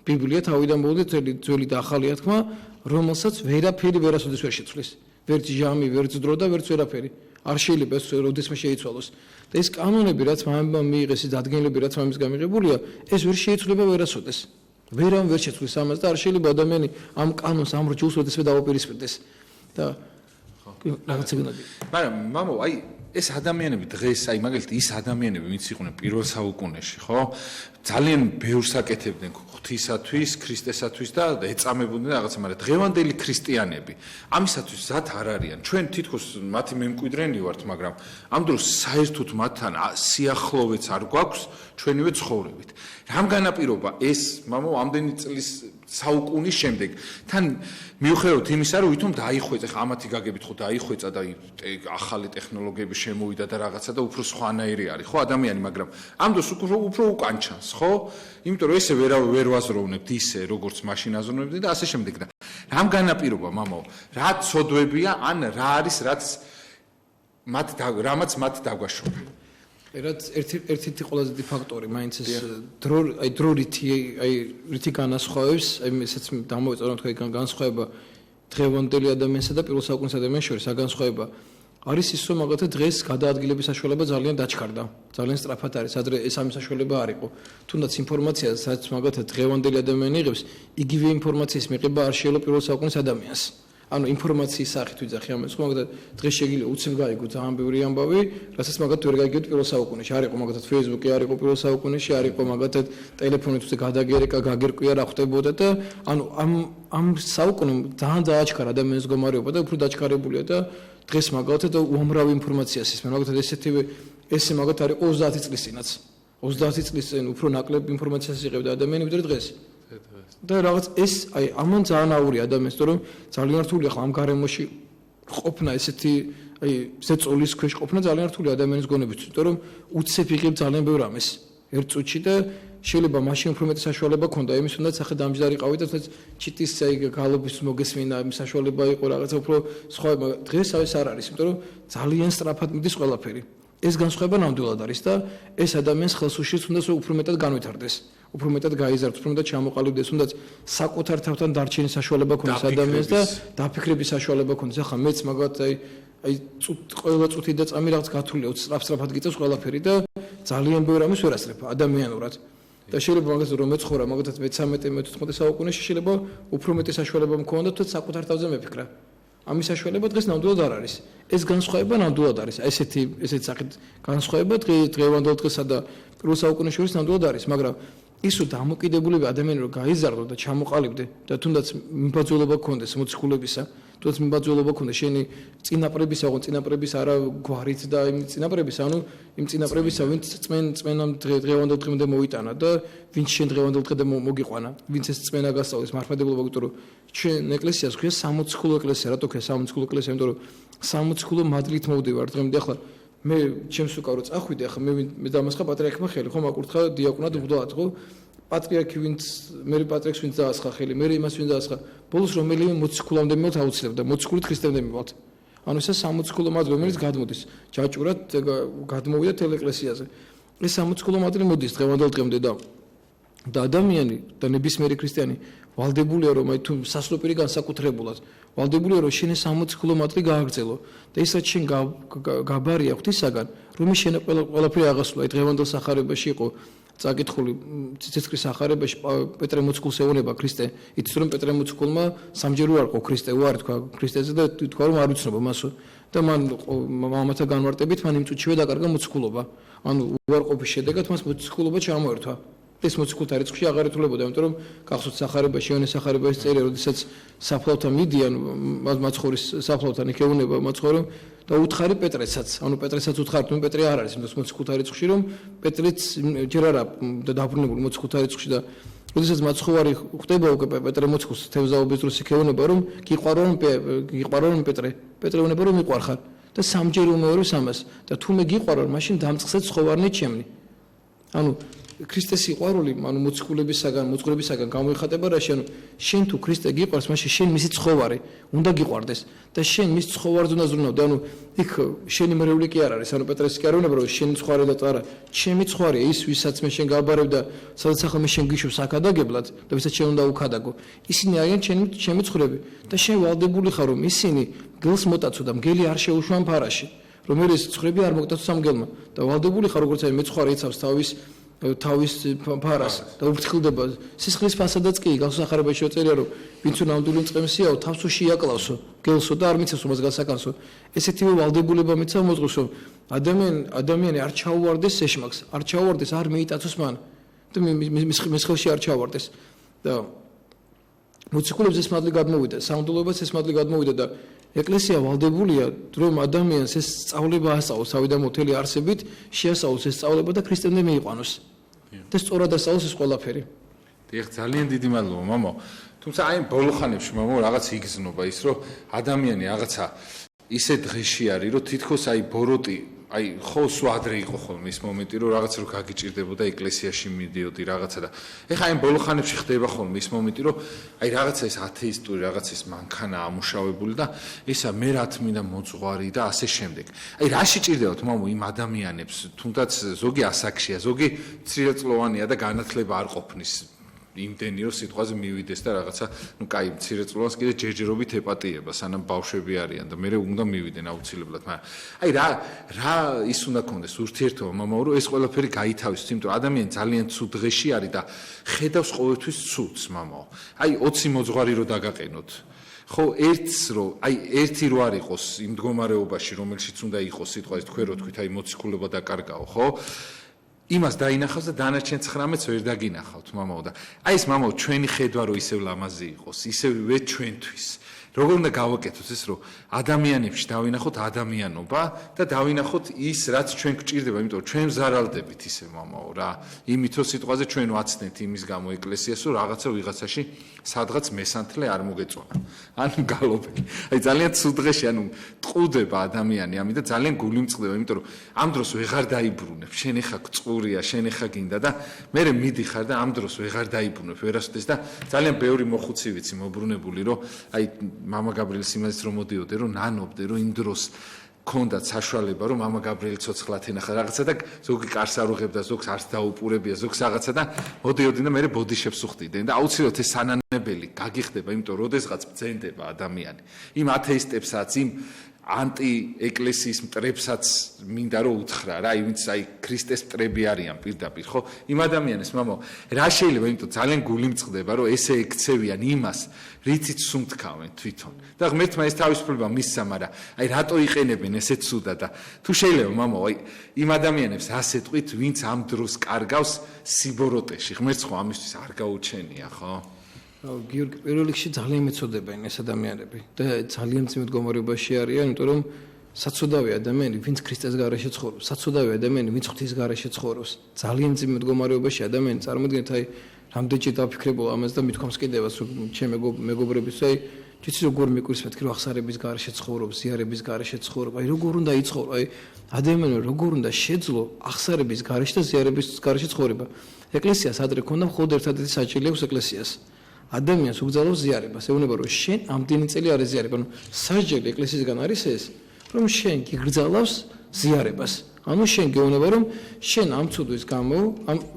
ბიბლია თავიდან ბოლომდე ძველი და ახალია თქმა რომელსაც ვერაფერი ვერასოდეს ვერ შეცვლის ვერც ჟამი, ვერც დრო და ვერც ვერაფერი. არ შეიძლება ეს როდესმე შეიცვალოს. და ეს კანონები, რაც მამებმა მიიღეს, ის დადგენილები, რაც მამის გამიღებულია, ეს ვერ შეიცვლება ვერასოდეს. ვერამ ვერ შეცვლის ამას და არ შეიძლება ადამიანი ამ კანონს, ამ რჯულს როდესმე დაუპირისპირდეს. და რაღაცა გინდა. მაგრამ მამო, აი ეს ადამიანები დღეს, აი მაგალითად ის ადამიანები, ვინც იყვნენ პირველ საუკუნეში, ხო? ძალიან ბევრს აკეთებდნენ ღვთისათვის, ქრისტესათვის და ეწამებოდნენ რაღაცა, მაგრამ დღევანდელი ქრისტიანები ამისათვის ზათ არ არიან. ჩვენ თითქოს მათი მემკვიდრენი ვართ, მაგრამ ამ დროს საერთოდ მათთან სიახლოვეც არ გვაქვს ჩვენივე ცხოვრებით. რამ განაპირობა ეს, მამო, ამდენი წლის საუკუნის შემდეგ თან მიუხედავად იმისა, რომ ვითომ დაიხვეწა, ხა ამათი გაგებით ხო დაიხვეწა და ახალი ტექნოლოგიები შემოვიდა და რაღაცა და უფრო სხვანაირი არის, ხო, ადამიანი, მაგრამ ამ დროს უფრო უკან ჩანს, ხო? იმიტომ რომ ესე ვერ ვაზროვნებთ ისე, როგორც მაშინ აზროვნებდი და ასე შემდეგ და რამ განაპირობა, მამო? რა ცოდვებია, ან რა არის, რამაც მათ დაგვაშორა? რაც ერთ-ერთი ყველაზე დიდი ფაქტორი, მაინც ეს დრო რითი განასხვავებს, აი მესაც დამოვეწონა თქვენ განსხვავება დღევანდელი ადამიანსა და პირველ საუკუნის ადამიანის შორის, განსხვავება არის ის რომ მაგალითად დღეს გადაადგილების საშუალება ძალიან დაჩქარდა. ძალიან სწრაფად არის. ადრე ეს ამის საშუალება არ იყო. თუნდაც ინფორმაცია, სადაც მაგალითად დღევანდელი ადამიანი იღებს, იგივე ინფორმაციის მიღება არ შეიძლება პირველ საუკუნის ადამიანს. ანუ ინფორმაციის სახით ვიძახი ამას, ხო მაგალითად დღეს შეგიძლია უცებ გაიგო ძალიან ბევრი ამბავი, რასაც მაგალითად ვერ გაიგებთ პირველ საუკუნეში. არ იყო მაგალითად Facebook-ი, არ იყო პირველ საუკუნეში, არ იყო მაგალითად ტელეფონი თუ გადაგერეკა, გაგერკვია რა ხდებოდა და ანუ ამ საუკუნემ ძალიან დააჩქარა ადამიანის მდგომარეობა და უფრო დაჩქარებულია და დღეს მაგალითად უამრავი ინფორმაციას ისმენ. მაგალითად ესე მაგალითად არის 30 წლის წინაც. 30 წლის წინ უფრო ნაკლებ ინფორმაციას იღებდა ადამიანი ვიდრე დღეს. და რაღაც ეს აი ამან ძალიან აურია ადამიანს, რომ ძალიან რთულია ხო ამ გარემოში ყოფნა ესეთი აი ზეწოლის ქვეშ ყოფნა ძალიან რთულია ადამიანის გონებისთვის, იმიტომ რომ უცებ იღებ ძალიან ბევრ ამას ერთ წუთში და შეიძლება მაშინ უფრო მეტი საშუალება ქონდა იმის, თუნდაც ახლა დამჯდარიყავი და თუნდაც ჩიტის აი გალობის მოგესმინა იმის საშუალება იყო რაღაცა უფრო სხვა დღეს ეს არ არის, იმიტომ რომ ძალიან სწრაფად მიდის ყველაფერი. ეს განსხვავება ნამდვილად არის და ეს ადამიანს ხელს უშლის თუნდაც უფრო მეტად განვითარდეს. უფრო მეტად გაიზარდოს, უფრო მეტად ჩამოყალიბდეს, თუნდაც საკუთარ თავთან დარჩენის საშუალება ქონდეს ადამიანს და დაფიქრების საშუალება ქონდეს. ახლა მეც მაგათ აი ყველა წუთი და წამი რაღაც გათვლილია, სწრაფად გიწევს ყველაფერი და ძალიან ბევრ ამას ვერ ასწრებ ადამიანურად. და შეიძლება მაგას რომ მეცხოვრა მაგათაც მე-13-მე-14 საუკუნეში შეიძლება უფრო მეტი საშუალება მქონდა თუნდაც საკუთარ თავზე მეფიქრა. ამის საშუალება დღეს ნამდვილად არ არის. ეს განსხვავება ნამდვილად არის. ესეთი სახით განსხვავება დღევანდელ დღესა და პირველ საუკუნეში შორის ნამდვილად არის, მაგრამ ის რომ დამოკიდებულება ადამიანი რომ გაიზარდო და ჩამოყალიბდე და თუნდაც მიმბაძველობა გქონდეს მოციქულებისა, თუნდაც მიმბაძველობა გქონდეს შენი წინაპრებისა, წინაპრების არა გვარით და იმ წინაპრების, ანუ იმ წინაპრებისა, ვინც წმენამ დღევანდელ დღემდე მოიტანა და ვინც შენ დღევანდელ დღემდე მოგიყვანა, ვინც ეს წმენა გასწავლის მართლმადიდებლობა, იმიტომ რომ ჩვენ ეკლესიას ქვია სამოციქულო ეკლესია, რატო ქვია სამოციქულო ეკლესია, იმიტომ რომ სამოციქულო მადლით მოვდივარ დღემდე ახლა მე ჩემს უკავრო წახვიდე ახლა მე დამასხა პატრიარქმა ხელი ხო მაკურთხა დიაკვნად ვდოთ ხო პატრიარქი ვინც მე პატრიარქს ვინც დაასხა ხელი მე იმას ვინც დაასხა ბოლოს რომელიმე მოციქულამდე მივთ აუცილებლად და მოციქულით ქრისტემდე მივთ ანუ ეს სამოციქულო მადლი რომელიც გადმოდის ჯაჭურად გადმოვიდა თელ ეკლესიაზე ეს სამოციქულო მადლი მოდის დღევანდელ დღემდე და ადამიანი და ნებისმიერი ქრისტიანი ვალდებულია რომ აი თუ სასულპირი განსაკუთრებულად ვალდებულია რომ შენ სამოციქულო მადლი გააგრძელო და ისაც შენ გაბარია ღვთისაგან რომ შენ ყველაფერი აღასრულა აი დღევანდელ სახარებაში იყო წაკითხული ცეცხლის სახარებაში პეტრე მოციქულს ეუბნება ქრისტე იცის რომ პეტრე მოციქულმა სამჯერ უარყო ქრისტე უარი თქვა ქრისტეზე და თქვა რომ არ უცნობა მასო და მან მამათა განმარტებით მან იმ წუთშივე დაკარგა მოციქულობა ანუ უარყოფის შედეგად მას მოციქულობა ჩამოერთვა ეს მოციქულთა რიცხვში აღარ ითვლებოდა, იმიტომ რომ გახსოვთ სახარებაში, იონეს სახარებაში წერია, როდესაც საფლავთან მიდიან, მაცხოვრის საფლავთან იქეუნება მაცხოვრო და უთხარი პეტრესაც, ანუ პეტრესაც უთხართ, ნუ პეტრე არ არის, იმიტომ მოციქულთა რიცხვში, რომ პეტრეც ჯერ არა და დაბრუნებული მოციქულთა რიცხვში და როდესაც მაცხოვარი ხდება უკვე პეტრე მოციქულს თევზაობის დროს იქეუნება, რომ გიყვარო პეტრე უნება რომ მიყვარხარ და სამჯერ უმეორებს ამას და თუ მე გიყვარო, მაშინ დამწყსეთ ცხოვარნი ჩემნი. ანუ ქრისტეს სიყვარული, ანუ მოწყულებისაგან გამოიხატება რა შენ შენ თუ ქრისტე გიყვარს, მაშინ შენ მისი ცხოვარი უნდა გიყვარდეს და შენ მის ცხოვარს უნდა ზრუნავდე. ანუ იქ შენი მრევლი კი არ არის, ანუ პეტრეს კი არ უნდა რომ შენი ცხვარი და არა, ჩემი ცხვარია ის, ვისაც მე შენ გავაბარებ და სადაც ახლა მე შენ გიშვებს აკადაგებლად და ვისაც შენ უნდა უკადაგო. ისინი არიან ჩემი ცხრები და შენ ვალდებული ხარ რომ ისინი გელს მოტაცო და მგელი არ შეუშვან ფარაში. რომ ეს ცხრები არ მოგტაცო სამგელმა და ვალდებული ხარ როგორც აი მე ცხვარი იცავს თავის ფარას და უფრთხილდება სისხლის ფასადაც კი გასახარებაში შეწერია რომ ვინც ნამდვილი წყემსიაო თავს უში იაკლავსო გელსო და არ მიცევსო მას გასაკანსო ესეთივე ვალდებულება მიცა მოძღვრს რომ ადამიანი არ ჩაუვარდეს ეშმაკს არ ჩაუვარდეს არ მიიტაცოს მან და მის ხელში არ ჩაუვარდეს და მოციქულებს ეს მადლი გადმოვიდა სამღვდელოებას ეს მადლი გადმოვიდა და ეკლესია ვალდებულია რომ ადამიანს ეს სწავლება ასწავლოს თავიდან მთელი არსებით შეასწავლოს ეს სწავლება და ქრისტემდე მიიყვანოს და სწორად ასწავლოს ეს ყველაფერი. დიახ, ძალიან დიდი მადლობა, მამო. თუმცა აი ბოლო ხანებში, მამო, რაღაც იგრძნობა ის, რომ ადამიანი რაღაცა ისე დღეში არის, რომ თითქოს აი ბოროტი, აი ხო სვადრე იყო ხოლმე ის მომენტი, რომ რაღაც რო გაგიჭირდებოდა ეკლესიაში მიდიოდი რაღაცა და ეხლა აი ბოლო ხანებში ხდება ხოლმე ის მომენტი, რომ აი რაღაცა ის ათეისტური რაღაცა ის მანქანა ამუშავებული და ისა მე რა თმინდა მოძღვარი და ასე შემდეგ. აი რა შეჭirdებათ მამო იმ ადამიანებს, თუნდაც ზოგი ასაკშია, ზოგი ცრილწლოვანია და განათლება არ ყოფნის. იმდენი რომ სიტყვაზე მივიდეს და რაღაცა კაი მცირეწლოვანს კიდე ჯერჯერობით ეპატიება სანამ ბავშვები არიან და მე უნდა მივიდენ აუცილებლად მაგრამ რა ის უნდა კონდეს ურთიერთობა მამაო რომ ეს ყველაფერი გაითავისოს იმიტომ რომ ადამიანი ძალიან ცუდ დღეში არის და ხედავს ყოველთვის ცუდს მამაო 20 მოძღვარი რო დაგაყენოთ ხო ერთს რო ერთი რო არ იყოს იმ მდგომარეობაში რომელშიც უნდა იყოს სიტყვაზე თქვენ რო თქვით მოციქულობა დაკარგაო ხო იმას დაინახავს და დანარჩენ 19-ს ვერ დაგინახავთ მამაო და ეს მამაო ჩვენი ხედვა რო ისევ ლამაზი იყოს ისევე ჩვენთვის როგორ უნდა გავაკეთოთ ეს რომ ადამიანებში დავინახოთ ადამიანობა და დავინახოთ ის რაც ჩვენ გვჭირდება იმიტომ რომ ჩვენ ზარალდებით ისე მამაო რა იმით რომ სიტყვაზე ჩვენ ვაცდენთ იმის გამო ეკლესიას რომ რაღაცა ვიღაცაში სადღაც მესანთლე არ მოგეწონა ანუ გალობენ ძალიან ცუდ დღეში ანუ ტყუდება ადამიანი ამით და ძალიან გული მწყდება იმიტომ რომ ამ დროს ვეღარ დაიბრუნებ შენ ეხა გწყურია შენ ეხა გინდა და მე მიდიხარ და ამ დროს ვეღარ დაიბრუნებ ვერასოდეს და ძალიან ბევრი მოხუცი ვიცი მობრუნებული რომ მამა გაბრიელის იმაზეც რომ მოდიოდე რომ ნანობდე რომ იმ დროს ქონდათ საშუალება რომ მამა გაბრიელი ცოცხლად ენახა რაღაცა და ზოგი კარს არ უღებდა ზოგს არც დაუპურებია ზოგს რაღაცა და მოდიოდნენ და მე ბოდიშებს უხდიდნენ და აუცილებლად ეს სანანებელი გაგიხდება იმიტომ რომ ოდესღაც ბძენდება ადამიანი იმ ათეისტებსაც იმ ანტი-ეკლესიის მტრებსაც მინდა რომ უთხრა რა ვინც ქრისტეს მტრები არიან პირდაპირ ხო იმ ადამიანებს მამო რა შეიძლება იმიტომ ძალიან გული მწყდება რომ ესე ექცევიან იმას რითიც სუნთქავენ თვითონ და ღმერთმა ეს თავისუფლება მისცა მაგრამ რატო იყენებენ ესე ცუდა და თუ შეიძლება მამო იმ ადამიანებს ასე თქვით ვინც ამ დროს კარგავს სიბოროტეში ღმერთს ხო ამისთვის არ გაუჩენია ხო გიორგი პირველ რიგში ძალიან მეწოდებიან ეს ადამიანები და ძალიან ძიმ მდგომარეობაში არიან, იმიტომ რომ საცუდავი ადამიანი, ვინც ქრისტეს გარეშე ცხოვრობს, საცუდავი ადამიანი, ვინც ღვთის გარეშე ცხოვრობს, ძალიან ძიმ მდგომარეობაში ადამიანი წარმოიდგინეთ რამდენჯერ დაფიქრებულ ამას და მithქვამს კიდევაც რომ ჩემ მეგობრებს იცი როგორ მიკვირს მეთქი რომ ახსარების გარეშე ცხოვრობს, ზიარების გარეშე ცხოვრობს, როგორ უნდა იცხოვრო, ადამიანი როგორ უნდა შეძლო ახსარების გარეშე და ზიარების გარეშე ცხოვრება. ეკლესიას ადრე ქონდა მხოლოდ ერთადერთი საჭირო აქვს ეკლესიას. ადამიანს უგზავნოს ზიარებას, ეუბნება რომ შენ ამდენი წელი არ ეზიარებ, ანუ სასჯელი ეკლესიისგან არის ეს, რომ შენ გიგრძალავს ზიარებას. ანუ შენ გეუბნება რომ შენ ამ ცუდვის გამო,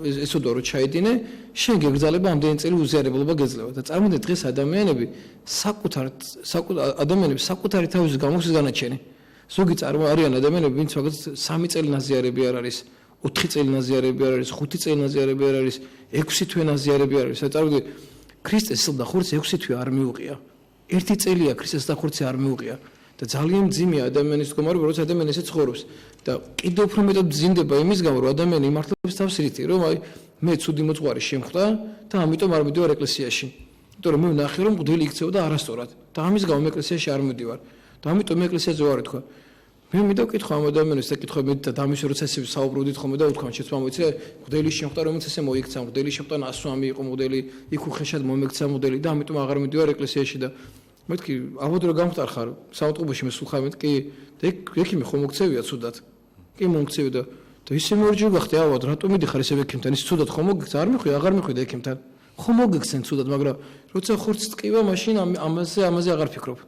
ეს უდო რო ჩაიდინე, შენ გეგრძალება ამდენი წელი უზიარებლობა გეძლევა და წარმოდეთ დღეს ადამიანები საკუთარი თავის გამო ზანაჩენი. ზოგი არიან ადამიანები, ვინც მაგაც 3 წელი ნაზიარები არ არის, 4 წელი ნაზიარები არ არის, 5 წელი ნაზიარები არ არის, 6 თვე ნაზიარები არ არის. წარმოდეთ ქრისტეს სილდახურს 6 თვე არ მიუყია. 1 წელია ქრისტეს დახურს არ მიუყია და ძალიან მძიმეა ადამიანის მდგომარეობა, როცა ადამიანი ესე ცხოვრობს და კიდევ უფრო მეტად მძიმდება იმის გამო, რომ ადამიანი იმართლებს თავს რითი, რომ მე ცუდი მოძღვარი შემხვდა და ამიტომ არ მივდივარ ეკლესიაში. იმიტომ რომ მე ვნახე რომ მღვდელი იქცეოდა არასწორად და ამის გამო მე ეკლესიაში არ მივდივარ და ამიტომ მე ეკლესიაზე ვარ თქვა. მე მინდა ვკითხო ამ ადამიანს, ეკითხო მე და დამის როცა ესე საუბრობდით ხოლმე და უთქვამ შეც მომიცე მღვდელი შემხვდა რომელიც ესე მოიქცა მღვდელი შემხვდა ნასვამი იყო მღვდელი იქ უხეშად მომექცა მღვდელი და ამიტომ აღარ მივდივარ ეკლესიაში და მეთქი ალბათ რომ გამختار საავტობუსში მე სულ ხარ მეთქი ეგ მე ხომ მოგცევია ცუდად კი მომქცევი და ისე მორჯი გახდი ალბათ რატომ მიდიხარ ესე ექიმთან ის ცუდად ხომ მოგიქცა არ მიხვი აღარ მიხვი და ექიმთან ხომ მოგიქცენ ცუდად მაგრამ როცა ხორცს ტკივა მაშინ ამაზე აღარ ფიქრობ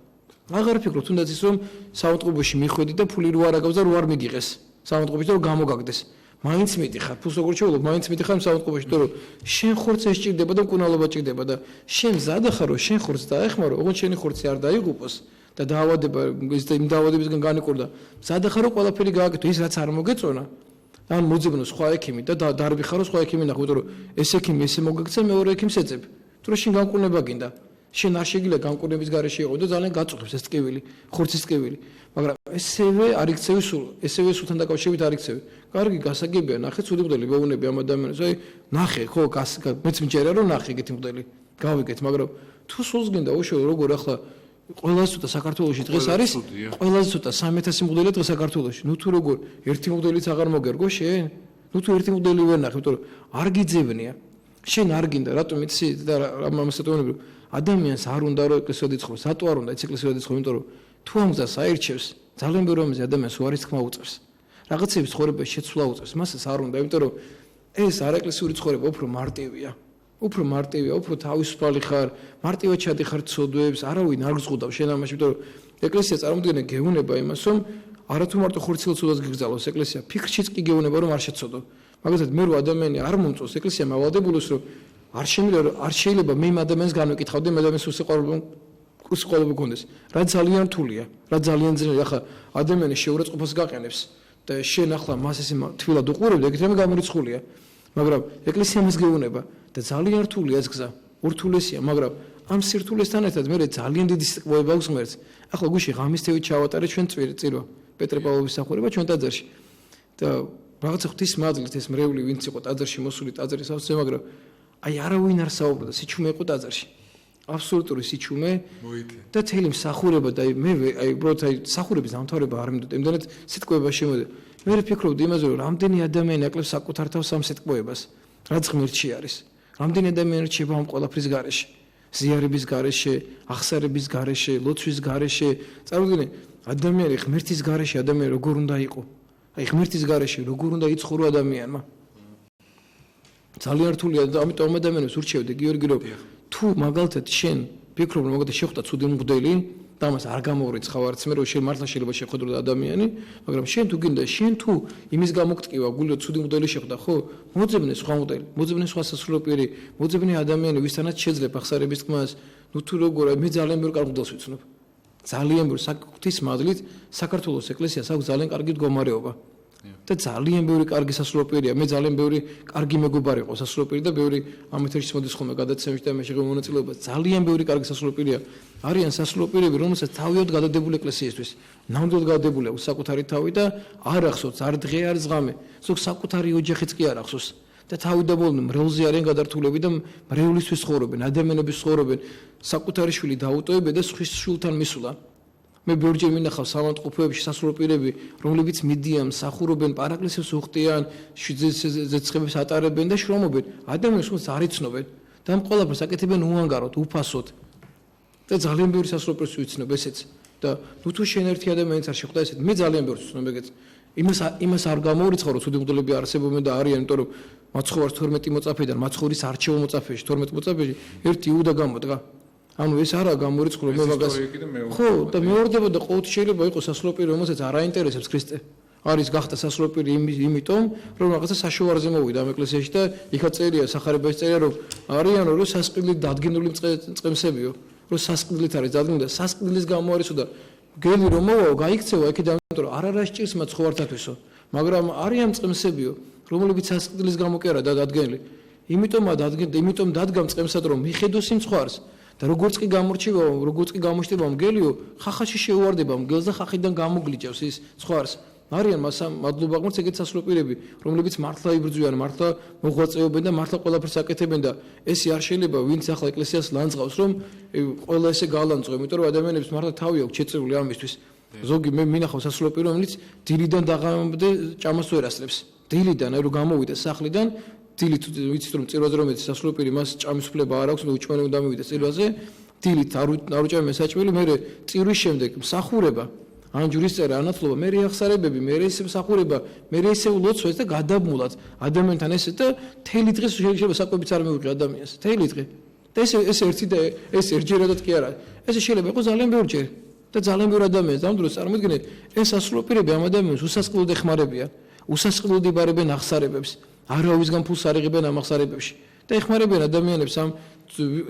აღარ ფიქრობ თუნდაც ის რომ საავტობუსში მიხვედი და ფული რო არ აგავს და რო არ მიგიღეს საავტობუსში რომ გამოგაგდეს მაინც მიდიხარ ფულს როგორ შეულობ მაინც მიდიხარ საავტობუსში რომ შენ ხორცს ეჭირდება და მკურნალობა ჭირდება და შენ მზადა ხარ რომ შენ ხორცს დაეხმარო ოღონდ შენი ხორცი არ დაიღუპოს და დაავადება ის იმ დაავადებისგან განიკურდა მზადა ხარ რომ ყველაფერი გააკეთო ის რაც არ მოგეწონა ან მოძებნო სხვა ექიმი და დარბი ხარო სხვა ექიმი ნახო იმიტომ რომ ეს ექიმი ესე მოგექცა მეორე ექიმს ეძებ თუ რა შენ განკურნება გინდა შენ არ შეგიძლია განკურნების გარეშე იყო და ძალიან გაწუხებს ეს ტკივილი ხორცის ტკივილი მაგრამ ესევე არ იქცევი სულ ესევე სულთან დაკავშირებით არ იქცევი კარგი გასაგებია ნახე ცუდი მღვდელი ვეუბნები ამ ადამიანს ნახე ხო მეც მჯერა რომ ნახე ეგეთი მღვდელი გავიგეთ მაგრამ თუ სულს გინდა უშუალო როგორ ახლა ყველაზე ცოტა საქართველოში დღეს არის ყველაზე ცოტა 3000 მღვდელი დღეს საქართველოში ნუ თუ როგორ ერთი მღვდელიც აღარ მოგერგო შენ ნუ თუ ერთი მღვდელი ვერ ნახე იმიტომ რომ არ გიძებნია შენ არ გინდა რატომ იცი და ამასაც ვეუბნები ადამიანს არ უნდა რომ ეკლესიად იცხოვროს რატო არ უნდა ეკლესიად იცხოვრო იმიტომ რომ თუ ამ გზას აირჩევს ძალიან ბევრი ამაზე ადამიანს უარის თქმა უწევს რაღაცების ცხოვრებაში შეცვლა უწევს მასაც არ უნდა იმიტომ რომ ეს არაეკლესიური ცხოვრება უფრო მარტივია უფრო თავისუფალი ხარ მარტივად ჩადიხარ ცოდვებს არავინ არ გზღუდავს შენ ამაში იმიტომ რომ ეკლესია წარმოიდგინე გეუნება იმას რომ არათუ მარტო ხორცილოცუდას გიგზავნოს ეკლესია ფიქრშიც კი გეუნება რომ არ შეცოდო მაგალითად მე რო ადამიანი არ მომწონს ეკლესია მავალდებულოს რომ არ შეიძლება მე იმ ადამიანს განვეკითხავდი, მე ადამიანს უსიყვარლობა გქონდეს. რა ძალიან რთულია, რა ძალიან ძნელია. ახლა ადამიანი შეურაცხყოფას გაყენებს და შენ ახლა მას ესე თვილად უყურებ და ეგრე გამორიცხულია. მაგრამ ეკლესია მას გეუბნება და ძალიან რთულია ეს გზა. ურთულესია, მაგრამ ამ სირთულესთან ერთად მე ძალიან დიდი სიტყვები აქვს ღმერთს. ახლა გუშინ ღამისთევით ჩავატარე ჩვენ წირვა პეტრე პავლოვის სახურება ჩვენ ტაძარში. და რაღაცა ღვთის მადლით ეს მრევლი ვინც იყო ტაძარში მოსული ტაძრის ავზე, მაგრამ აი არავინ არ საუბრობდა, სიჩუმე იყო ტაძარში. აბსოლუტური სიჩუმე და თელი მსახურება და მე აი უბრალოდ აი სახურების დამთავრება არ მინდოდა. იმდანაც სიტყვება შემოდე. მე ვფიქრობდი იმაზე, რომ რამდენი ადამიანი აკლებს საკუთარ თავს ამ სიტყვებას, რაც ღმერთში არის. რამდენი ადამიანი რჩება ამ ყველაფრის გარეშე. ზიარების გარეშე, აღსარების გარეშე, ლოცვის გარეშე. წარმოიდგინე, ადამიანი ღმერთის გარეშე, ადამიანი როგორ უნდა იყო? აი ღმერთის გარეშე როგორ უნდა იცხოვრო ადამიანმა? ძალიან რთულია და ამიტომ ადამიანებს ურჩევდი გიორგი, რომ თუ მაგალითად შენ ფიქრობ, რომ მაგალითად შეხვდა ცუდი მღვდელი და ამას არ გამორიცხავ არც მე, რომ შენ მართლა შეიძლება შეხვედრო ადამიანი, მაგრამ შენ თუ გინდა, შენ თუ იმის გამოგტკივა, გულო ცუდი მღვდელი შეხვდა, ხო? მოძებნე სხვა მღვდელი, მოძებნე სხვა სასულიერო პირი, მოძებნე ადამიანი, ვისთანაც შეძლებ აღსარების თქმას, ნუ თუ როგორ, მე ძალიან ბევრ კარგ მღვდელს ვიცნობ. ძალიან ბევრ საკუთის მადლით საქართველოს ეკლესიას აქვს ძალიან კარგი მდგომარეობა. და ძალიან ბევრი კარგი სასულიერო პირია. მე ძალიან ბევრი კარგი მეგობარი ყავს სასულიერო პირი და ბევრი ამ ეთერში მოდის ხოლმე გადაცემებში და მე შეგვიძლია მონაწილეობა. ძალიან ბევრი კარგი სასულიერო პირია. არიან სასულიერო პირები, რომელსაც თავიანთ გადადებული ეკლესიისთვის, ნამდვილად გადადებული აქვს საკუთარი თავი და არ ახსოვს არ დღე არ ზღამე. ზოგ საკუთარი ოჯახიც კი არ ახსოვს. და თავიდაბოლნე მრევლზე არიან გადართულები და მრევლისთვის ცხოვრობენ, ადამიანების ცხოვრობენ. საკუთარი შვილი დაუტოვებენ და სხვის შვილთან მისულა. მე ბევრჯერ მინახავ სამართყოფოებში სასულიერო პირები, რომლებიც მიდიან, მსახურობენ, პარაკლისებს უხდიან, ზეცხებს ატარებენ და შრომობენ. ადამიანებს ხომ არ იცნობენ და ამ ყველაფერს აკეთებენ უანგაროდ, უფასოდ. და ძალიან ბევრი სასულიერო პირს ვიცნობ ესეც. და ნუ თუ შენ ერთი ადამიანიც არ შეხვდა ესეთ, მე ძალიან ბევრს ვიცნობ ეგეც. იმას არ გამორიცხავ, რომ ცუდი მღვდლები არსებობენ და არიან, იმიტომ რომ მაცხოვარს 12 მოწაფეიდან, მაცხოვრის არჩეულ მოწაფეში 12 მოწაფეში ერთი იუდა გამოდგა. ანუ ეს არა გამორიცხო მე მაგას ხო და მეორდებოდა ყოველთვის შეიძლება იყოს სასულიერო პირი რომელსაც არ აინტერესებს ქრისტე არის გახდა სასულიერო პირი იმიტომ რომ რაღაცა საშუალზე მოვიდა ამ ეკლესიაში და იქაც წერია სახარებაში წერია რომ არიანო რომ სასყიდლით დადგენილი წყემსებიო რომ სასყიდლით არის დადგენილი და სასყიდლის გამო არისო და გელი რომ მოვაო გაიქცევა იქიდან იმიტომ რომ არ სჭირს მაცხოვართათვისო მაგრამ არიან წყემსებიო რომლებიც სასყიდლის გამო კი არა დადგენილი იმიტომ დადგამ წყემსად რომ მიხედოს იმ ცხوارს და როგორც კი გამორჩება, როგორც კი გამოჩნდება მგელიო, ხახაში შეუვარდება მგელს და ხახიდან გამოგლიჯავს ის ცხوارს. არიან მას მადლობა ღმერთს ეგეთ სასულიერო პირები, რომლებიც მართლა იბრძვიან, მართლა მოღვაწეობენ და მართლა ყველაფერს აკეთებენ და ეს არ შეიძლება ვინც ახლა ეკლესიას ლანძღავს, რომ ყველა ესე გალანძღო, იმიტომ რომ ადამიანებს მართლა თავი აქვს შეწირული ამისთვის. ზოგი მე მინახავ სასულიერო პირი, რომელიც დილიდან დაღამამდე ჭამას ვერ ასლებს. დილიდან რომ გამოვიდა სახლიდან დილით ვიცით რომ წირვაზე რომ ეცი სასულიერო პირი მას ჭამის უფლება არ აქვს და უჭმელი უნდა მივიდეს წირვაზე დილით არ უჭამე საჭმელი მე წირვის შემდეგ მსახურება ან ჯურისწერა ანათლობა მე ახსარებები მე ისე მსახურება მე ისე ლოცვას და გადაბმულად ადამიანთან ესე და თელი დღეს შეიძლება საკვებიც არ მივიღე ადამიანს თელი დღე და ეს ერთი და ეს ერთჯერადად კი არა ესე შეიძლება იყოს ძალიან ბევრჯერ და ძალიან ბევრი ადამიანს ამ დროს წარმოიდგინე ეს სასულიერო პირები ამ ადამიანს უსასყიდლოდ ეხმარებიან უსასყიდლოდ იბარებენ ახსარებებს არავისგან ფულს არ იღებენ ამ ახსარებებში და ეხმარებიან ადამიანებს ამ